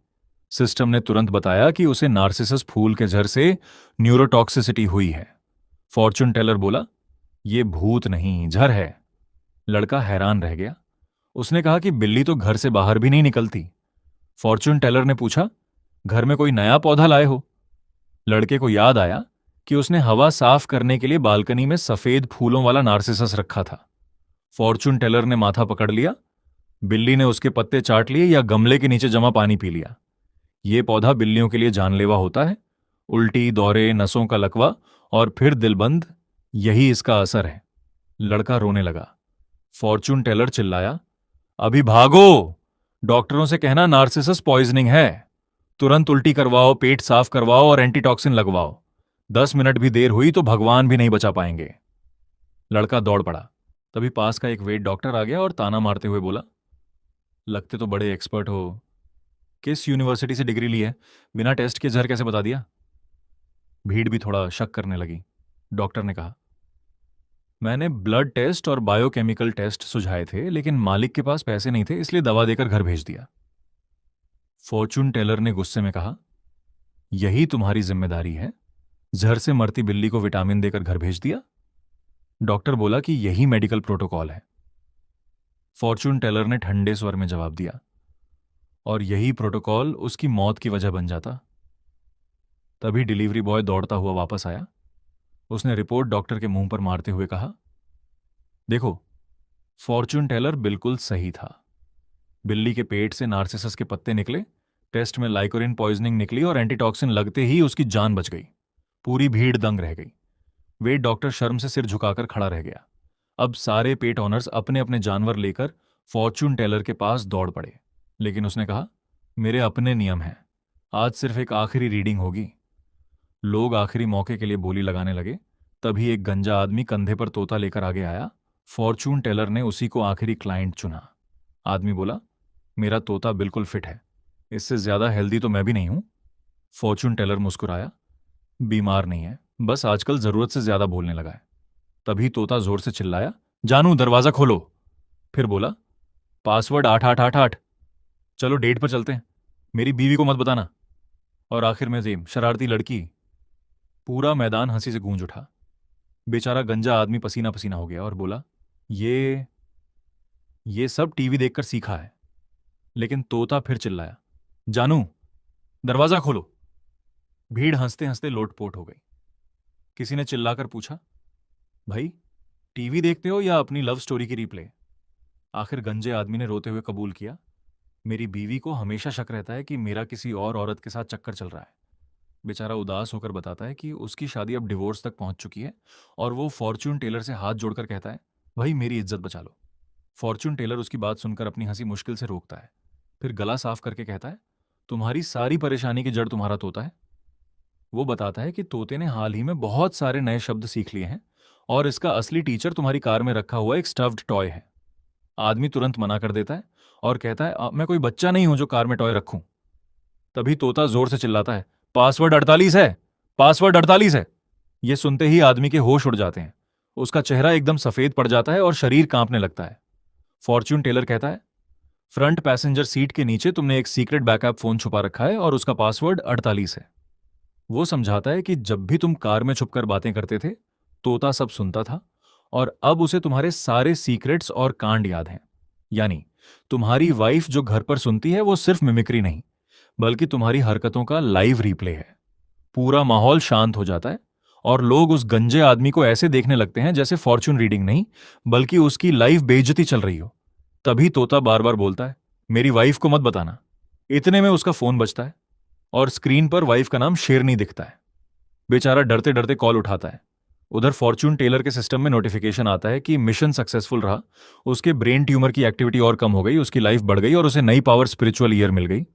सिस्टम ने तुरंत बताया कि उसे नार्सिसस फूल के जहर से न्यूरोटॉक्सिसिटी हुई है। फॉर्चून टेलर बोला, ये भूत नहीं, जहर है। लड़का हैरान रह गया। उसने कहा कि बिल्ली तो घर से बाहर भी नहीं निकलती। फॉर्चून टेलर ने पूछा, घर में कोई नया पौधा लाए हो? लड़के को याद आया कि उसने हवा साफ करने के लिए बालकनी में सफेद फूलों वाला नार्सिसस रखा था। फॉर्चून टेलर ने माथा पकड़ लिया। बिल्ली ने उसके पत्ते चाट लिए या गमले के नीचे जमा पानी पी लिया। ये पौधा बिल्लियों के लिए जानलेवा होता है। उल्टी, दौरे, नसों का लकवा और फिर दिलबंद, यही इसका असर है। लड़का रोने लगा। फॉर्चून टेलर चिल्लाया, अभी भागो! डॉक्टरों से कहना नार्सिसस पॉइजनिंग है। तुरंत उल्टी करवाओ, पेट साफ करवाओ और एंटीटॉक्सिन लगवाओ। 10 मिनट भी देर हुई तो भगवान भी नहीं बचा पाएंगे। लड़का दौड़ पड़ा। तभी पास का एक वेट डॉक्टर आ गया और ताना मारते हुए बोला, लगते तो बड़े एक्सपर्ट हो, किस यूनिवर्सिटी से डिग्री ली है? बिना टेस्ट के जहर कैसे बता दिया? भीड़ भी थोड़ा शक करने लगी। डॉक्टर ने कहा, मैंने ब्लड टेस्ट और बायोकेमिकल टेस्ट सुझाए थे, लेकिन मालिक के पास पैसे नहीं थे, इसलिए दवा देकर घर भेज दिया। फॉर्चून टेलर ने गुस्से में कहा, यही तुम्हारी जिम्मेदारी है? जहर से मरती बिल्ली को विटामिन देकर घर भेज दिया? डॉक्टर बोला कि यही मेडिकल प्रोटोकॉल है। फॉर्चून टेलर ने ठंडे स्वर में जवाब दिया, और यही प्रोटोकॉल उसकी मौत की वजह बन जाता। तभी डिलीवरी बॉय दौड़ता हुआ वापस आया। उसने रिपोर्ट डॉक्टर के मुंह पर मारते हुए कहा, देखो, फॉर्चून टेलर बिल्कुल सही था। बिल्ली के पेट से नार्सिसस के पत्ते निकले, टेस्ट में लाइकोरिन पॉइजनिंग निकली और एंटीटॉक्सिन लगते ही उसकी जान बच गई। पूरी भीड़ दंग रह गई। वे डॉक्टर शर्म से सिर झुकाकर खड़ा रह गया। अब सारे पेट ऑनर्स अपने अपने जानवर लेकर फॉर्चून टेलर के पास दौड़ पड़े। लेकिन उसने कहा, मेरे अपने नियम हैं, आज सिर्फ एक आखिरी रीडिंग होगी। लोग आखिरी मौके के लिए बोली लगाने लगे। तभी एक गंजा आदमी कंधे पर तोता लेकर आगे आया। फॉर्चून टेलर ने उसी को आखिरी क्लाइंट चुना। आदमी बोला, मेरा तोता बिल्कुल फिट है, इससे ज्यादा हेल्दी तो मैं भी नहीं हूं। फॉर्चून टेलर मुस्कुराया, बीमार नहीं है, बस आजकल जरूरत से ज्यादा बोलने लगा है। तभी तोता जोर से चिल्लाया, जानू दरवाजा खोलो। फिर बोला, पासवर्ड 8888। चलो डेट पर चलते हैं, मेरी बीवी को मत बताना। और आखिर में जेम, शरारती लड़की। पूरा मैदान हंसी से गूंज उठा। बेचारा गंजा आदमी पसीना पसीना हो गया और बोला, ये सब टीवी देखकर सीखा है। लेकिन तोता फिर चिल्लाया, जानू दरवाजा खोलो। भीड़ हंसते हंसते लोटपोट हो गई। किसी ने चिल्लाकर पूछा, भाई टीवी देखते हो या अपनी लव स्टोरी की रिप्ले? आखिर गंजे आदमी ने रोते हुए कबूल किया, मेरी बीवी को हमेशा शक रहता है कि मेरा किसी और औरत के साथ चक्कर चल रहा है। बेचारा उदास होकर बताता है कि उसकी शादी अब डिवोर्स तक पहुंच चुकी है और वो फॉर्चून टेलर से हाथ जोड़कर कहता है, भाई मेरी इज्जत बचा लो। फॉर्चून टेलर उसकी बात सुनकर अपनी हंसी मुश्किल से रोकता है। फिर गला साफ करके कहता है, तुम्हारी सारी परेशानी की जड़ तुम्हारा तोता है। वो बताता है कि तोते ने हाल ही में बहुत सारे नए शब्द सीख लिए हैं और इसका असली टीचर तुम्हारी कार में रखा हुआ एक स्टफ्ड टॉय है। आदमी तुरंत मना कर देता है और कहता है, मैं कोई बच्चा नहीं हूं जो कार में टॉय रखूं। तभी तोता जोर से चिल्लाता है, पासवर्ड 48 है, पासवर्ड 48 है। यह सुनते ही आदमी के होश उड़ जाते हैं। उसका चेहरा एकदम सफेद पड़ जाता है और शरीर कांपने लगता है। फॉर्चून टेलर कहता है, फ्रंट पैसेंजर सीट के नीचे तुमने एक सीक्रेट बैकअप फोन छुपा रखा है और उसका पासवर्ड 48 है। वो समझाता है कि जब भी तुम कार में छुपकर बातें करते थे, तोता सब सुनता था और अब उसे तुम्हारे सारे सीक्रेट्स और कांड याद हैं। यानी तुम्हारी वाइफ जो घर पर सुनती है वो सिर्फ मिमिक्री नहीं, बल्कि तुम्हारी हरकतों का लाइव रिप्ले है। पूरा माहौल शांत हो जाता है और लोग उस गंजे आदमी को ऐसे देखने लगते हैं जैसे फॉर्चून रीडिंग नहीं, बल्कि उसकी लाइव बेइज्जती चल रही हो। तभी तोता बार बार बोलता है, मेरी वाइफ को मत बताना। इतने में उसका फोन बजता है और स्क्रीन पर वाइफ का नाम शेरनी दिखता है। बेचारा डरते डरते कॉल उठाता है। उधर फॉर्चून टेलर के सिस्टम में नोटिफिकेशन आता है कि मिशन सक्सेसफुल रहा, उसके ब्रेन ट्यूमर की एक्टिविटी और कम हो गई, उसकी लाइफ बढ़ गई और उसे नई पावर स्पिरिचुअल ईयर मिल गई।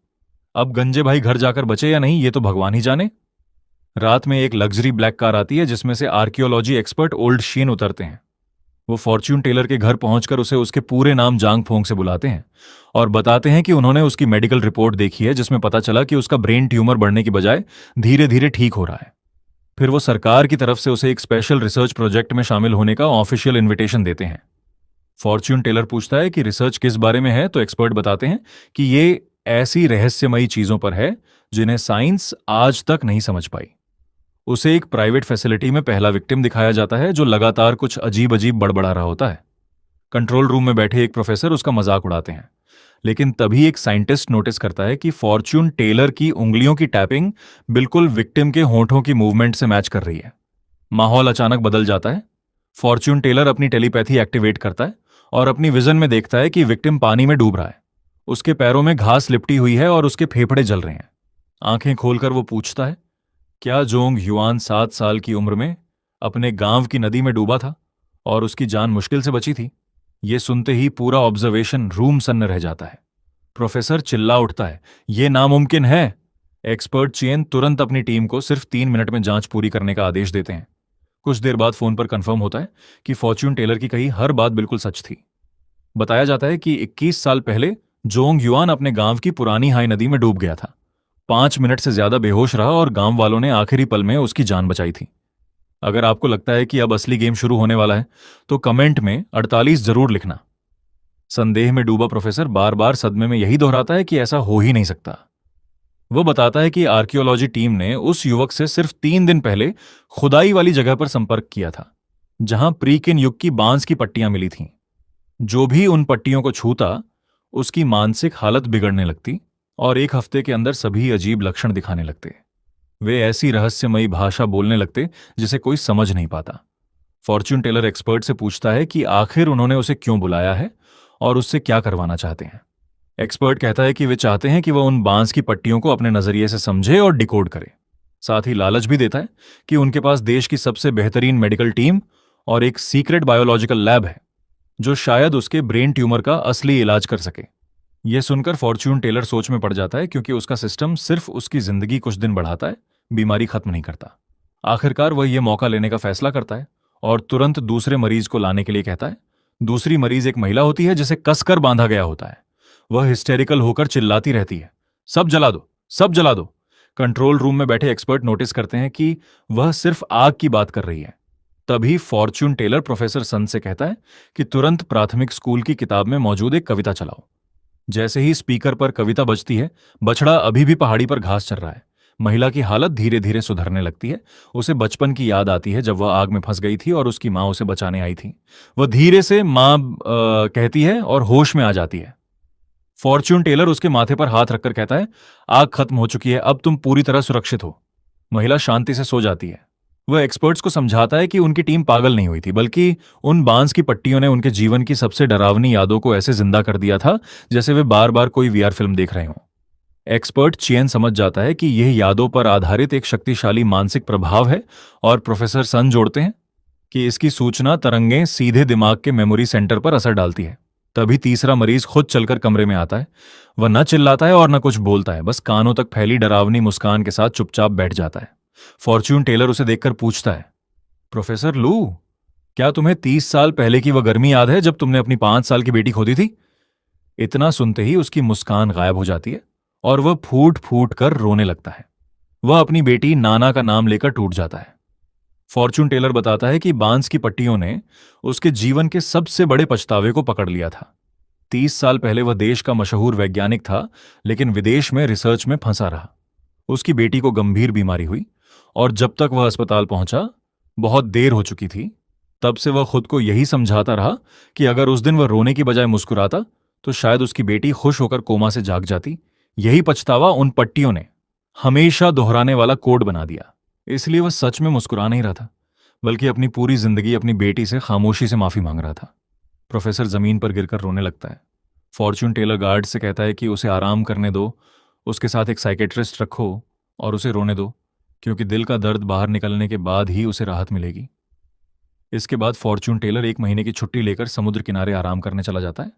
अब गंजे भाई घर जाकर बचे या नहीं ये तो भगवान ही जाने। रात में एक लग्जरी ब्लैक कार आती है जिसमें से आर्कियोलॉजी एक्सपर्ट ओल्ड शीन उतरते हैं। वो फॉर्चून टेलर के घर पहुंचकर उसे उसके पूरे नाम जांग फोंग से बुलाते हैं और बताते हैं कि उन्होंने उसकी मेडिकल रिपोर्ट देखी है जिसमें पता चला कि उसका ब्रेन ट्यूमर बढ़ने की बजाय धीरे धीरे ठीक हो रहा है। फिर वो सरकार की तरफ से उसे एक स्पेशल रिसर्च प्रोजेक्ट में शामिल होने का ऑफिशियल इन्विटेशन देते हैं। फॉर्च्यून टेलर पूछता है कि रिसर्च किस बारे में है, तो एक्सपर्ट बताते हैं कि ये ऐसी रहस्यमयी चीजों पर है जिन्हें साइंस आज तक नहीं समझ पाई। उसे एक प्राइवेट फैसिलिटी में पहला विक्टिम दिखाया जाता है जो लगातार कुछ अजीब अजीब बड़बड़ा रहा होता है। कंट्रोल रूम में बैठे एक प्रोफेसर उसका मजाक उड़ाते हैं, लेकिन तभी एक साइंटिस्ट नोटिस करता है कि फॉर्च्यून टेलर की उंगलियों की टैपिंग बिल्कुल विक्टिम के होंठों की मूवमेंट से मैच कर रही है। माहौल अचानक बदल जाता है। फॉर्च्यून टेलर अपनी टेलीपैथी एक्टिवेट करता है और अपनी विजन में देखता है कि विक्टिम पानी में डूब रहा है। उसके पैरों में घास लिपटी हुई है और उसके फेफड़े जल रहे हैं। आंखें खोलकर वो पूछता है, क्या जोंग युआन 7 साल की उम्र में अपने गांव की नदी में डूबा था और उसकी जान मुश्किल से बची थी? ये सुनते ही पूरा ऑब्जर्वेशन रूम सन्न रह जाता है। प्रोफेसर चिल्ला उठता है, ये नामुमकिन है। एक्सपर्ट चेन तुरंत अपनी टीम को सिर्फ 3 मिनट में जांच पूरी करने का आदेश देते हैं। कुछ देर बाद फोन पर कंफर्म होता है कि फॉर्च्यून टेलर की कही हर बात बिल्कुल सच थी। बताया जाता है कि 21 साल पहले जोंग युआन अपने गांव की पुरानी हाई नदी में डूब गया था। 5 मिनट से ज्यादा बेहोश रहा और गांव वालों ने आखिरी पल में उसकी जान बचाई थी। अगर आपको लगता है कि अब असली गेम शुरू होने वाला है, तो कमेंट में 48 जरूर लिखना। संदेह में डूबा प्रोफेसर बार बार सदमे में यही दोहराता है कि ऐसा हो ही नहीं सकता। वो बताता है कि आर्कियोलॉजी टीम ने उस युवक से सिर्फ 3 दिन पहले खुदाई वाली जगह पर संपर्क किया था, जहां प्रीकिन युग की बांस की पट्टियां मिली थीं। जो भी उन पट्टियों को छूता, उसकी मानसिक हालत बिगड़ने लगती और 1 हफ्ते के अंदर सभी अजीब लक्षण दिखाने लगते। वे ऐसी रहस्यमयी भाषा बोलने लगते जिसे कोई समझ नहीं पाता। फॉर्च्यून टेलर एक्सपर्ट से पूछता है कि आखिर उन्होंने उसे क्यों बुलाया है और उससे क्या करवाना चाहते हैं। एक्सपर्ट कहता है कि वे चाहते हैं कि वह उन बांस की पट्टियों को अपने नजरिए से समझे और डिकोड करे। साथ ही लालच भी देता है कि उनके पास देश की सबसे बेहतरीन मेडिकल टीम और एक सीक्रेट बायोलॉजिकल लैब है जो शायद उसके ब्रेन ट्यूमर का असली इलाज कर सके। यह सुनकर फॉर्च्यून टेलर सोच में पड़ जाता है, क्योंकि उसका सिस्टम सिर्फ उसकी जिंदगी कुछ दिन बढ़ाता है, बीमारी खत्म नहीं करता। आखिरकार वह यह मौका लेने का फैसला करता है और तुरंत दूसरे मरीज को लाने के लिए कहता है। दूसरी मरीज एक महिला होती है जिसे कसकर बांधा गया होता है। वह हिस्टेरिकल होकर चिल्लाती रहती है, सब जला दो, सब जला दो। कंट्रोल रूम में बैठे एक्सपर्ट नोटिस करते हैं कि वह सिर्फ आग की बात कर रही है। तभी फॉर्च्यून टेलर प्रोफेसर सन से कहता है कि तुरंत प्राथमिक स्कूल की किताब में मौजूद एक कविता चलाओ। जैसे ही स्पीकर पर कविता बजती है, बछड़ा अभी भी पहाड़ी पर घास चर रहा है। महिला की हालत धीरे धीरे सुधरने लगती है। उसे बचपन की याद आती है जब वह आग में फंस गई थी और उसकी माँ उसे बचाने आई थी। वह धीरे से माँ कहती है और होश में आ जाती है। फॉर्च्यून टेलर उसके माथे पर हाथ रखकर कहता है, आग खत्म हो चुकी है, अब तुम पूरी तरह सुरक्षित हो। महिला शांति से सो जाती है। वह एक्सपर्ट्स को समझाता है कि उनकी टीम पागल नहीं हुई थी, बल्कि उन बांस की पट्टियों ने उनके जीवन की सबसे डरावनी यादों को ऐसे जिंदा कर दिया था जैसे वे बार बार कोई वीआर फिल्म देख रहे हों। एक्सपर्ट चियन समझ जाता है कि यह यादों पर आधारित एक शक्तिशाली मानसिक प्रभाव है और प्रोफेसर सन जोड़ते हैं कि इसकी सूचना तरंगें सीधे दिमाग के मेमोरी सेंटर पर असर डालती है। तभी तीसरा मरीज खुद चलकर कमरे में आता है। वह न चिल्लाता है और न कुछ बोलता है, बस कानों तक फैली डरावनी मुस्कान के साथ चुपचाप बैठ जाता है। फॉर्च्यून टेलर उसे देखकर पूछता है, प्रोफेसर लू, क्या तुम्हें 30 साल पहले की वह गर्मी याद है जब तुमने अपनी 5 साल की बेटी खो दी थी? इतना सुनते ही उसकी मुस्कान गायब हो जाती है और वह फूट फूट कर रोने लगता है। वह अपनी बेटी नाना का नाम लेकर टूट जाता है। फॉर्च्यून टेलर बताता है कि बांस की पट्टियों ने उसके जीवन के सबसे बड़े पछतावे को पकड़ लिया था। 30 साल पहले वह देश का मशहूर वैज्ञानिक था, लेकिन विदेश में रिसर्च में फंसा रहा। उसकी बेटी को गंभीर बीमारी हुई और जब तक वह अस्पताल पहुंचा, बहुत देर हो चुकी थी। तब से वह खुद को यही समझाता रहा कि अगर उस दिन वह रोने की बजाय मुस्कुराता, तो शायद उसकी बेटी खुश होकर कोमा से जाग जाती। यही पछतावा उन पट्टियों ने हमेशा दोहराने वाला कोड बना दिया। इसलिए वह सच में मुस्कुरा नहीं रहा था, बल्कि अपनी पूरी जिंदगी अपनी बेटी से खामोशी से माफी मांग रहा था। प्रोफेसर जमीन पर गिरकर रोने लगता है। फॉर्च्यून टेलर गार्ड से कहता है कि उसे आराम करने दो, उसके साथ एक साइकेट्रिस्ट रखो और उसे रोने दो, क्योंकि दिल का दर्द बाहर निकलने के बाद ही उसे राहत मिलेगी। इसके बाद फॉर्च्यून टेलर 1 महीने की छुट्टी लेकर समुद्र किनारे आराम करने चला जाता है।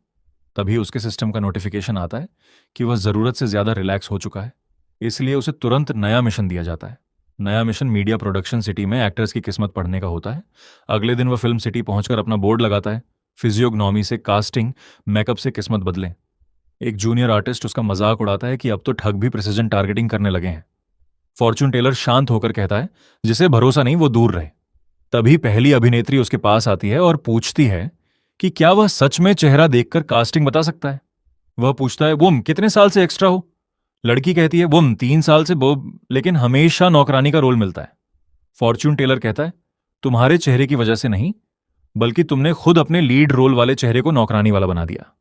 तभी उसके सिस्टम का नोटिफिकेशन आता है कि वह जरूरत से ज्यादा रिलैक्स हो चुका है। इसलिए उसे तुरंत नया मिशन दिया जाता है। नया मिशन मीडिया प्रोडक्शन सिटी में एक्टर्स की किस्मत पढ़ने का होता है। अगले दिन वह फिल्म सिटी पहुंचकर अपना बोर्ड लगाता है, फिजियोग्नॉमी से कास्टिंग, मेकअप से किस्मत बदलें। एक जूनियर आर्टिस्ट उसका मजाक उड़ाता है कि अब तो ठग भी प्रिसिजन टारगेटिंग करने लगे हैं। फॉर्च्यून टेलर शांत होकर कहता है, जिसे भरोसा नहीं वो दूर रहे। तभी पहली अभिनेत्री उसके पास आती है और पूछती है कि क्या वह सच में चेहरा देखकर कास्टिंग बता सकता है। वह पूछता है, बुम कितने साल से एक्स्ट्रा हो? लड़की कहती है, बुम 3 साल से वो, लेकिन हमेशा नौकरानी का रोल मिलता है। फॉर्च्यून टेलर कहता है, तुम्हारे चेहरे की वजह से नहीं, बल्कि तुमने खुद अपने लीड रोल वाले चेहरे को नौकरानी वाला बना दिया।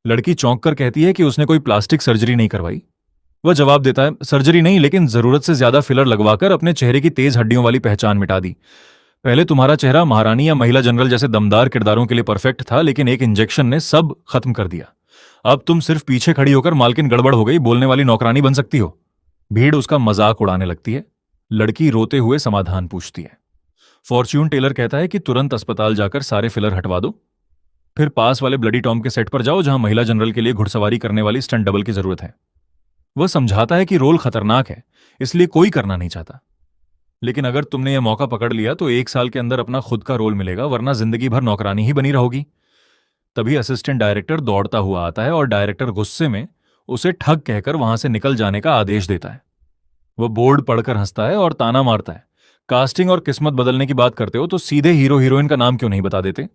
लड़की चौंक कर कहती है कि उसने कोई प्लास्टिक सर्जरी नहीं करवाई। वह जवाब देता है, सर्जरी नहीं, लेकिन जरूरत से ज्यादा फिलर लगवाकर अपने चेहरे की तेज हड्डियों वाली पहचान मिटा दी। पहले तुम्हारा चेहरा महारानी या महिला जनरल जैसे दमदार किरदारों के लिए परफेक्ट था, लेकिन एक इंजेक्शन ने सब खत्म कर दिया। अब तुम सिर्फ पीछे खड़ी होकर मालकिन गड़बड़ हो गई बोलने वाली नौकरानी बन सकती हो। भीड़ उसका मजाक उड़ाने लगती है। लड़की रोते हुए समाधान पूछती है। फॉर्च्यून टेलर कहता है कि तुरंत अस्पताल जाकर सारे फिलर हटवा दो, फिर पास वाले ब्लडी टॉम के सेट पर जाओ जहां महिला जनरल के लिए घुड़सवारी करने वाली स्टंट डबल की जरूरत है। वह समझाता है कि रोल खतरनाक है, इसलिए कोई करना नहीं चाहता, लेकिन अगर तुमने यह मौका पकड़ लिया तो 1 साल के अंदर अपना खुद का रोल मिलेगा, वरना जिंदगी भर नौकरानी ही बनी रहोगी। तभी असिस्टेंट डायरेक्टर दौड़ता हुआ आता है और डायरेक्टर गुस्से में उसे ठग कहकर वहां से निकल जाने का आदेश देता है। वह बोर्ड पढ़कर हंसता है और ताना मारता है, कास्टिंग और किस्मत बदलने की बात करते हो तो सीधे हीरो हीरोइन का नाम क्यों नहीं बता देते?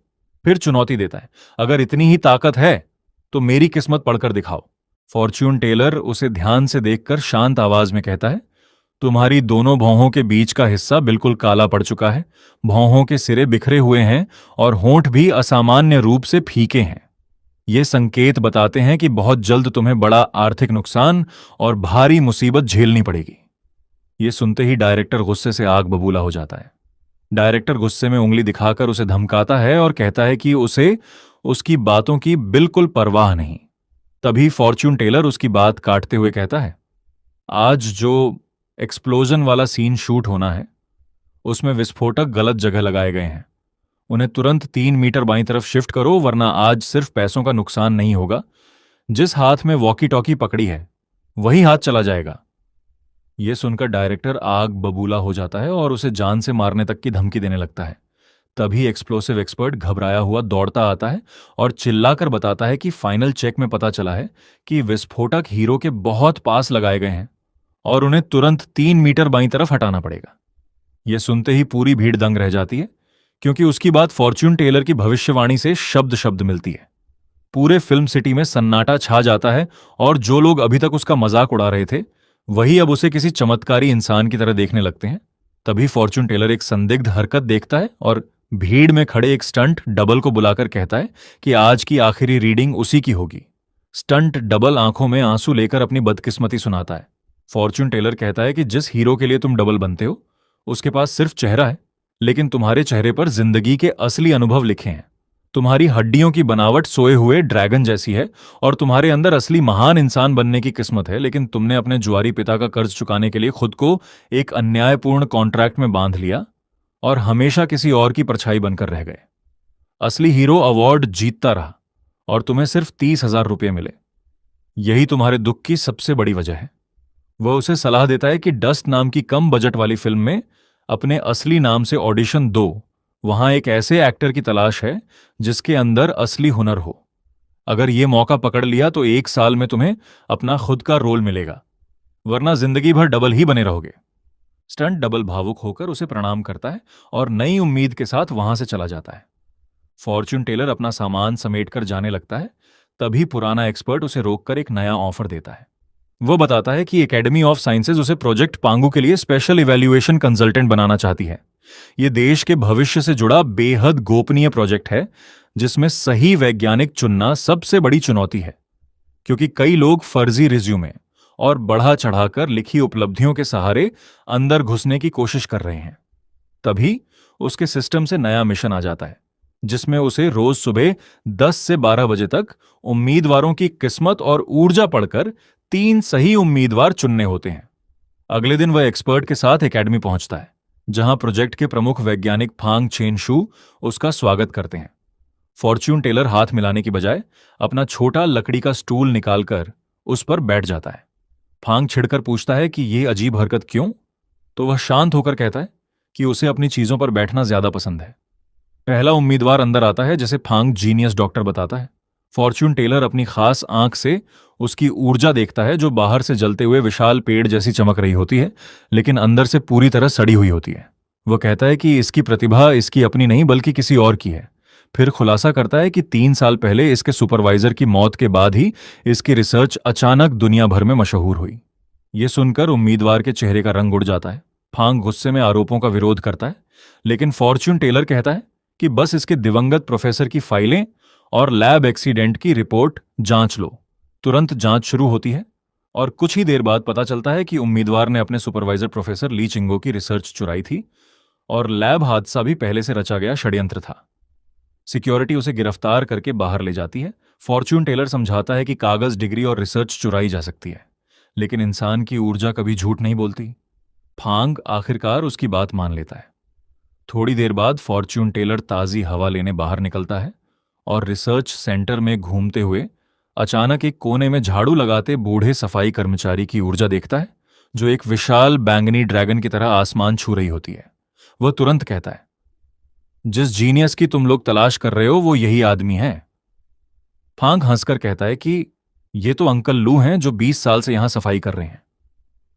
फिर चुनौती देता है, अगर इतनी ही ताकत है तो मेरी किस्मत पढ़कर दिखाओ। फॉर्च्यून टेलर उसे ध्यान से देखकर शांत आवाज में कहता है, तुम्हारी दोनों भौहों के बीच का हिस्सा बिल्कुल काला पड़ चुका है, भौहों के सिरे बिखरे हुए हैं और होंठ भी असामान्य रूप से फीके हैं। ये संकेत बताते हैं कि बहुत जल्द तुम्हें बड़ा आर्थिक नुकसान और भारी मुसीबत झेलनी पड़ेगी। ये सुनते ही डायरेक्टर गुस्से से आग बबूला हो जाता है। डायरेक्टर गुस्से में उंगली दिखाकर उसे धमकाता है और कहता है कि उसे उसकी बातों की बिल्कुल परवाह नहीं। तभी फॉर्च्यून टेलर उसकी बात काटते हुए कहता है, आज जो एक्सप्लोजन वाला सीन शूट होना है उसमें विस्फोटक गलत जगह लगाए गए हैं। उन्हें तुरंत 3 मीटर बाईं तरफ शिफ्ट करो, वरना आज सिर्फ पैसों का नुकसान नहीं होगा, जिस हाथ में वॉकी टॉकी पकड़ी है वही हाथ चला जाएगा। यह सुनकर डायरेक्टर आग बबूला हो जाता है और उसे जान से मारने तक की धमकी देने लगता है। तभी एक्सप्लोसिव एक्सपर्ट घबराया हुआ दौड़ता आता है और चिल्लाकर बताता है कि फाइनल चेक में पता चला है कि विस्फोटक हीरो के बहुत पास लगाए गए हैं और उन्हें तुरंत 3 मीटर बाईं तरफ हटाना पड़ेगा। यह सुनते ही पूरी भीड़ दंग रह जाती है, क्योंकि उसकी बात फॉर्च्यून टेलर की भविष्यवाणी से शब्द शब्द मिलती है। पूरे फिल्म सिटी में सन्नाटा छा जाता है और जो लोग अभी तक उसका मजाक उड़ा रहे थे वही अब उसे किसी चमत्कारी इंसान की तरह देखने लगते हैं। तभी फॉर्च्यून टेलर एक संदिग्ध हरकत देखता है और भीड़ में खड़े एक स्टंट डबल को बुलाकर कहता है कि आज की आखिरी रीडिंग उसी की होगी। स्टंट डबल आंखों में आंसू लेकर अपनी बदकिस्मती सुनाता है। फॉर्च्यून टेलर कहता है कि जिस हीरो के लिए तुम डबल बनते हो उसके पास सिर्फ चेहरा है, लेकिन तुम्हारे चेहरे पर जिंदगी के असली अनुभव लिखे हैं। तुम्हारी हड्डियों की बनावट सोए हुए ड्रैगन जैसी है और तुम्हारे अंदर असली महान इंसान बनने की किस्मत है, लेकिन तुमने अपने जुआरी पिता का कर्ज चुकाने के लिए खुद को एक अन्यायपूर्ण कॉन्ट्रैक्ट में बांध लिया और हमेशा किसी और की परछाई बनकर रह गए। असली हीरो अवार्ड जीतता रहा और तुम्हें सिर्फ 30,000 रुपये मिले। यही तुम्हारे दुख की सबसे बड़ी वजह है। वह उसे सलाह देता है कि डस्ट नाम की कम बजट वाली फिल्म में अपने असली नाम से ऑडिशन दो। वहां एक ऐसे एक्टर की तलाश है जिसके अंदर असली हुनर हो। अगर ये मौका पकड़ लिया तो 1 साल में तुम्हें अपना खुद का रोल मिलेगा, वरना जिंदगी भर डबल ही बने रहोगे। स्टंट डबल भावुक होकर उसे प्रणाम करता है और नई उम्मीद के साथ वहां से चला जाता है। फॉर्च्यून टेलर अपना सामान समेटकर जाने लगता है। तभी पुराना एक्सपर्ट उसे रोककर एक नया ऑफर देता है। वो बताता है कि एकेडमी ऑफ साइंसेज उसे प्रोजेक्ट पांगू के लिए स्पेशल इवैल्यूएशन कंसल्टेंट बनाना चाहती है। यह देश के भविष्य से जुड़ा बेहद गोपनीय प्रोजेक्ट है, जिसमें सही वैज्ञानिक चुनना सबसे बड़ी चुनौती है, क्योंकि कई लोग फर्जी रिज्यूमे और बढ़ा चढ़ाकर लिखी उपलब्धियों के सहारे अंदर घुसने की कोशिश कर रहे हैं। तभी उसके सिस्टम से नया मिशन आ जाता है, जिसमें उसे रोज सुबह 10 से 12 बजे तक उम्मीदवारों की किस्मत और ऊर्जा पढ़कर 3 सही उम्मीदवार चुनने होते हैं। अगले दिन वह एक्सपर्ट के साथ एकेडमी पहुंचता है, जहां प्रोजेक्ट के प्रमुख वैज्ञानिक फांग चेन शू उसका स्वागत करते हैं। फॉर्च्यून टेलर हाथ मिलाने की बजाय अपना छोटा लकड़ी का स्टूल निकालकर उस पर बैठ जाता है। फांग छिड़कर पूछता है कि यह अजीब हरकत क्यों? तो वह शांत होकर कहता है कि उसे अपनी चीजों पर बैठना ज्यादा पसंद है। पहला उम्मीदवार अंदर आता है, जिसे फांग जीनियस डॉक्टर बताता है। फॉर्च्यून टेलर अपनी खास आंख से उसकी ऊर्जा देखता है, जो बाहर से जलते हुए विशाल पेड़ जैसी चमक रही होती है, लेकिन अंदर से पूरी तरह सड़ी हुई होती है। वह कहता है कि इसकी प्रतिभा इसकी अपनी नहीं बल्कि किसी और की है। फिर खुलासा करता है कि 3 साल पहले इसके सुपरवाइजर की मौत के बाद ही इसकी रिसर्च अचानक दुनिया भर में मशहूर हुई। ये सुनकर उम्मीदवार के चेहरे का रंग उड़ जाता है। फांग गुस्से में आरोपों का विरोध करता है, लेकिन फॉर्च्यून टेलर कहता है कि बस इसके दिवंगत प्रोफेसर की फाइलें और लैब एक्सीडेंट की रिपोर्ट जांच लो। तुरंत जांच शुरू होती है और कुछ ही देर बाद पता चलता है कि उम्मीदवार ने अपने सुपरवाइजर प्रोफेसर ली चिंगो की रिसर्च चुराई थी और लैब हादसा भी पहले से रचा गया षड्यंत्र था। सिक्योरिटी उसे गिरफ्तार करके बाहर ले जाती है। फॉर्च्यून टेलर समझाता है कि कागज, डिग्री और रिसर्च चुराई जा सकती है, लेकिन इंसान की ऊर्जा कभी झूठ नहीं बोलती। फांग आखिरकार उसकी बात मान लेता है। थोड़ी देर बाद फॉर्च्यून टेलर ताज़ी हवा लेने बाहर निकलता है और रिसर्च सेंटर में घूमते हुए अचानक एक कोने में झाड़ू लगाते बूढ़े सफाई कर्मचारी की ऊर्जा देखता है, जो एक विशाल बैंगनी ड्रैगन की तरह आसमान छू रही होती है। वह तुरंत कहता है, जिस जीनियस की तुम लोग तलाश कर रहे हो वो यही आदमी है। फांग हंसकर कहता है कि ये तो अंकल लू हैं जो 20 साल से यहां सफाई कर रहे हैं।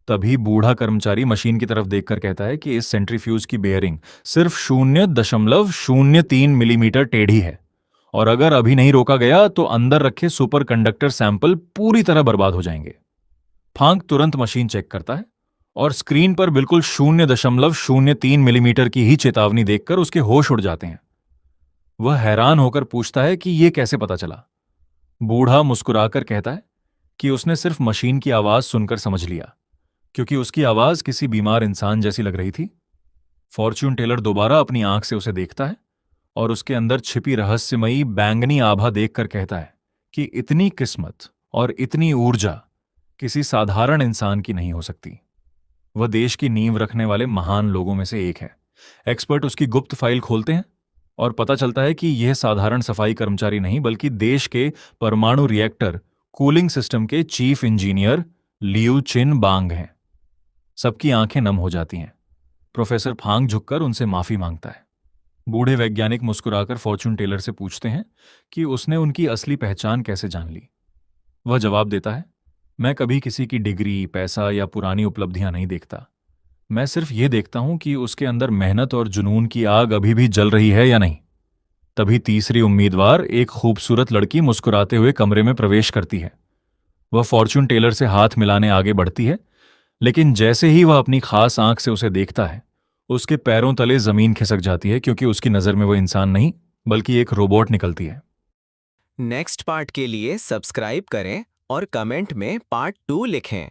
तभी बूढ़ा कर्मचारी मशीन की तरफ देखकर कहता है कि इस सेंट्रीफ्यूज की बेयरिंग सिर्फ 0.03 मिलीमीटर टेढ़ी है और अगर अभी नहीं रोका गया तो अंदर रखे सुपर कंडक्टर सैंपल पूरी तरह बर्बाद हो जाएंगे। फांग तुरंत मशीन चेक करता है और स्क्रीन पर बिल्कुल 0.03 मिलीमीटर की ही चेतावनी देखकर उसके होश उड़ जाते हैं। वह हैरान होकर पूछता है कि यह कैसे पता चला। बूढ़ा मुस्कुराकर कहता है कि उसने सिर्फ मशीन की आवाज सुनकर समझ लिया, क्योंकि उसकी आवाज किसी बीमार इंसान जैसी लग रही थी। फॉर्च्यून टेलर दोबारा अपनी आंख से उसे देखता है और उसके अंदर छिपी रहस्यमयी बैंगनी आभा देखकर कहता है कि इतनी किस्मत और इतनी ऊर्जा किसी साधारण इंसान की नहीं हो सकती। वह देश की नींव रखने वाले महान लोगों में से एक है। एक्सपर्ट उसकी गुप्त फाइल खोलते हैं और पता चलता है कि यह साधारण सफाई कर्मचारी नहीं, बल्कि देश के परमाणु रिएक्टर कूलिंग सिस्टम के चीफ इंजीनियर लियू चिन बांग हैं। सबकी आंखें नम हो जाती हैं। प्रोफेसर फांग झुककर उनसे माफी मांगता है। बूढ़े वैज्ञानिक मुस्कुराकर फॉर्च्यून टेलर से पूछते हैं कि उसने उनकी असली पहचान कैसे जान ली। वह जवाब देता है, मैं कभी किसी की डिग्री, पैसा या पुरानी उपलब्धियां नहीं देखता। मैं सिर्फ ये देखता हूं कि उसके अंदर मेहनत और जुनून की आग अभी भी जल रही है या नहीं। तभी तीसरी उम्मीदवार, एक खूबसूरत लड़की, मुस्कुराते हुए कमरे में प्रवेश करती है। वह फॉर्च्यून टेलर से हाथ मिलाने आगे बढ़ती है, लेकिन जैसे ही वह अपनी खास आंख से उसे देखता है, उसके पैरों तले जमीन खिसक जाती है, क्योंकि उसकी नजर में वो इंसान नहीं बल्कि एक रोबोट निकलती है। नेक्स्ट पार्ट के लिए सब्सक्राइब करें और कमेंट में पार्ट 2 लिखें।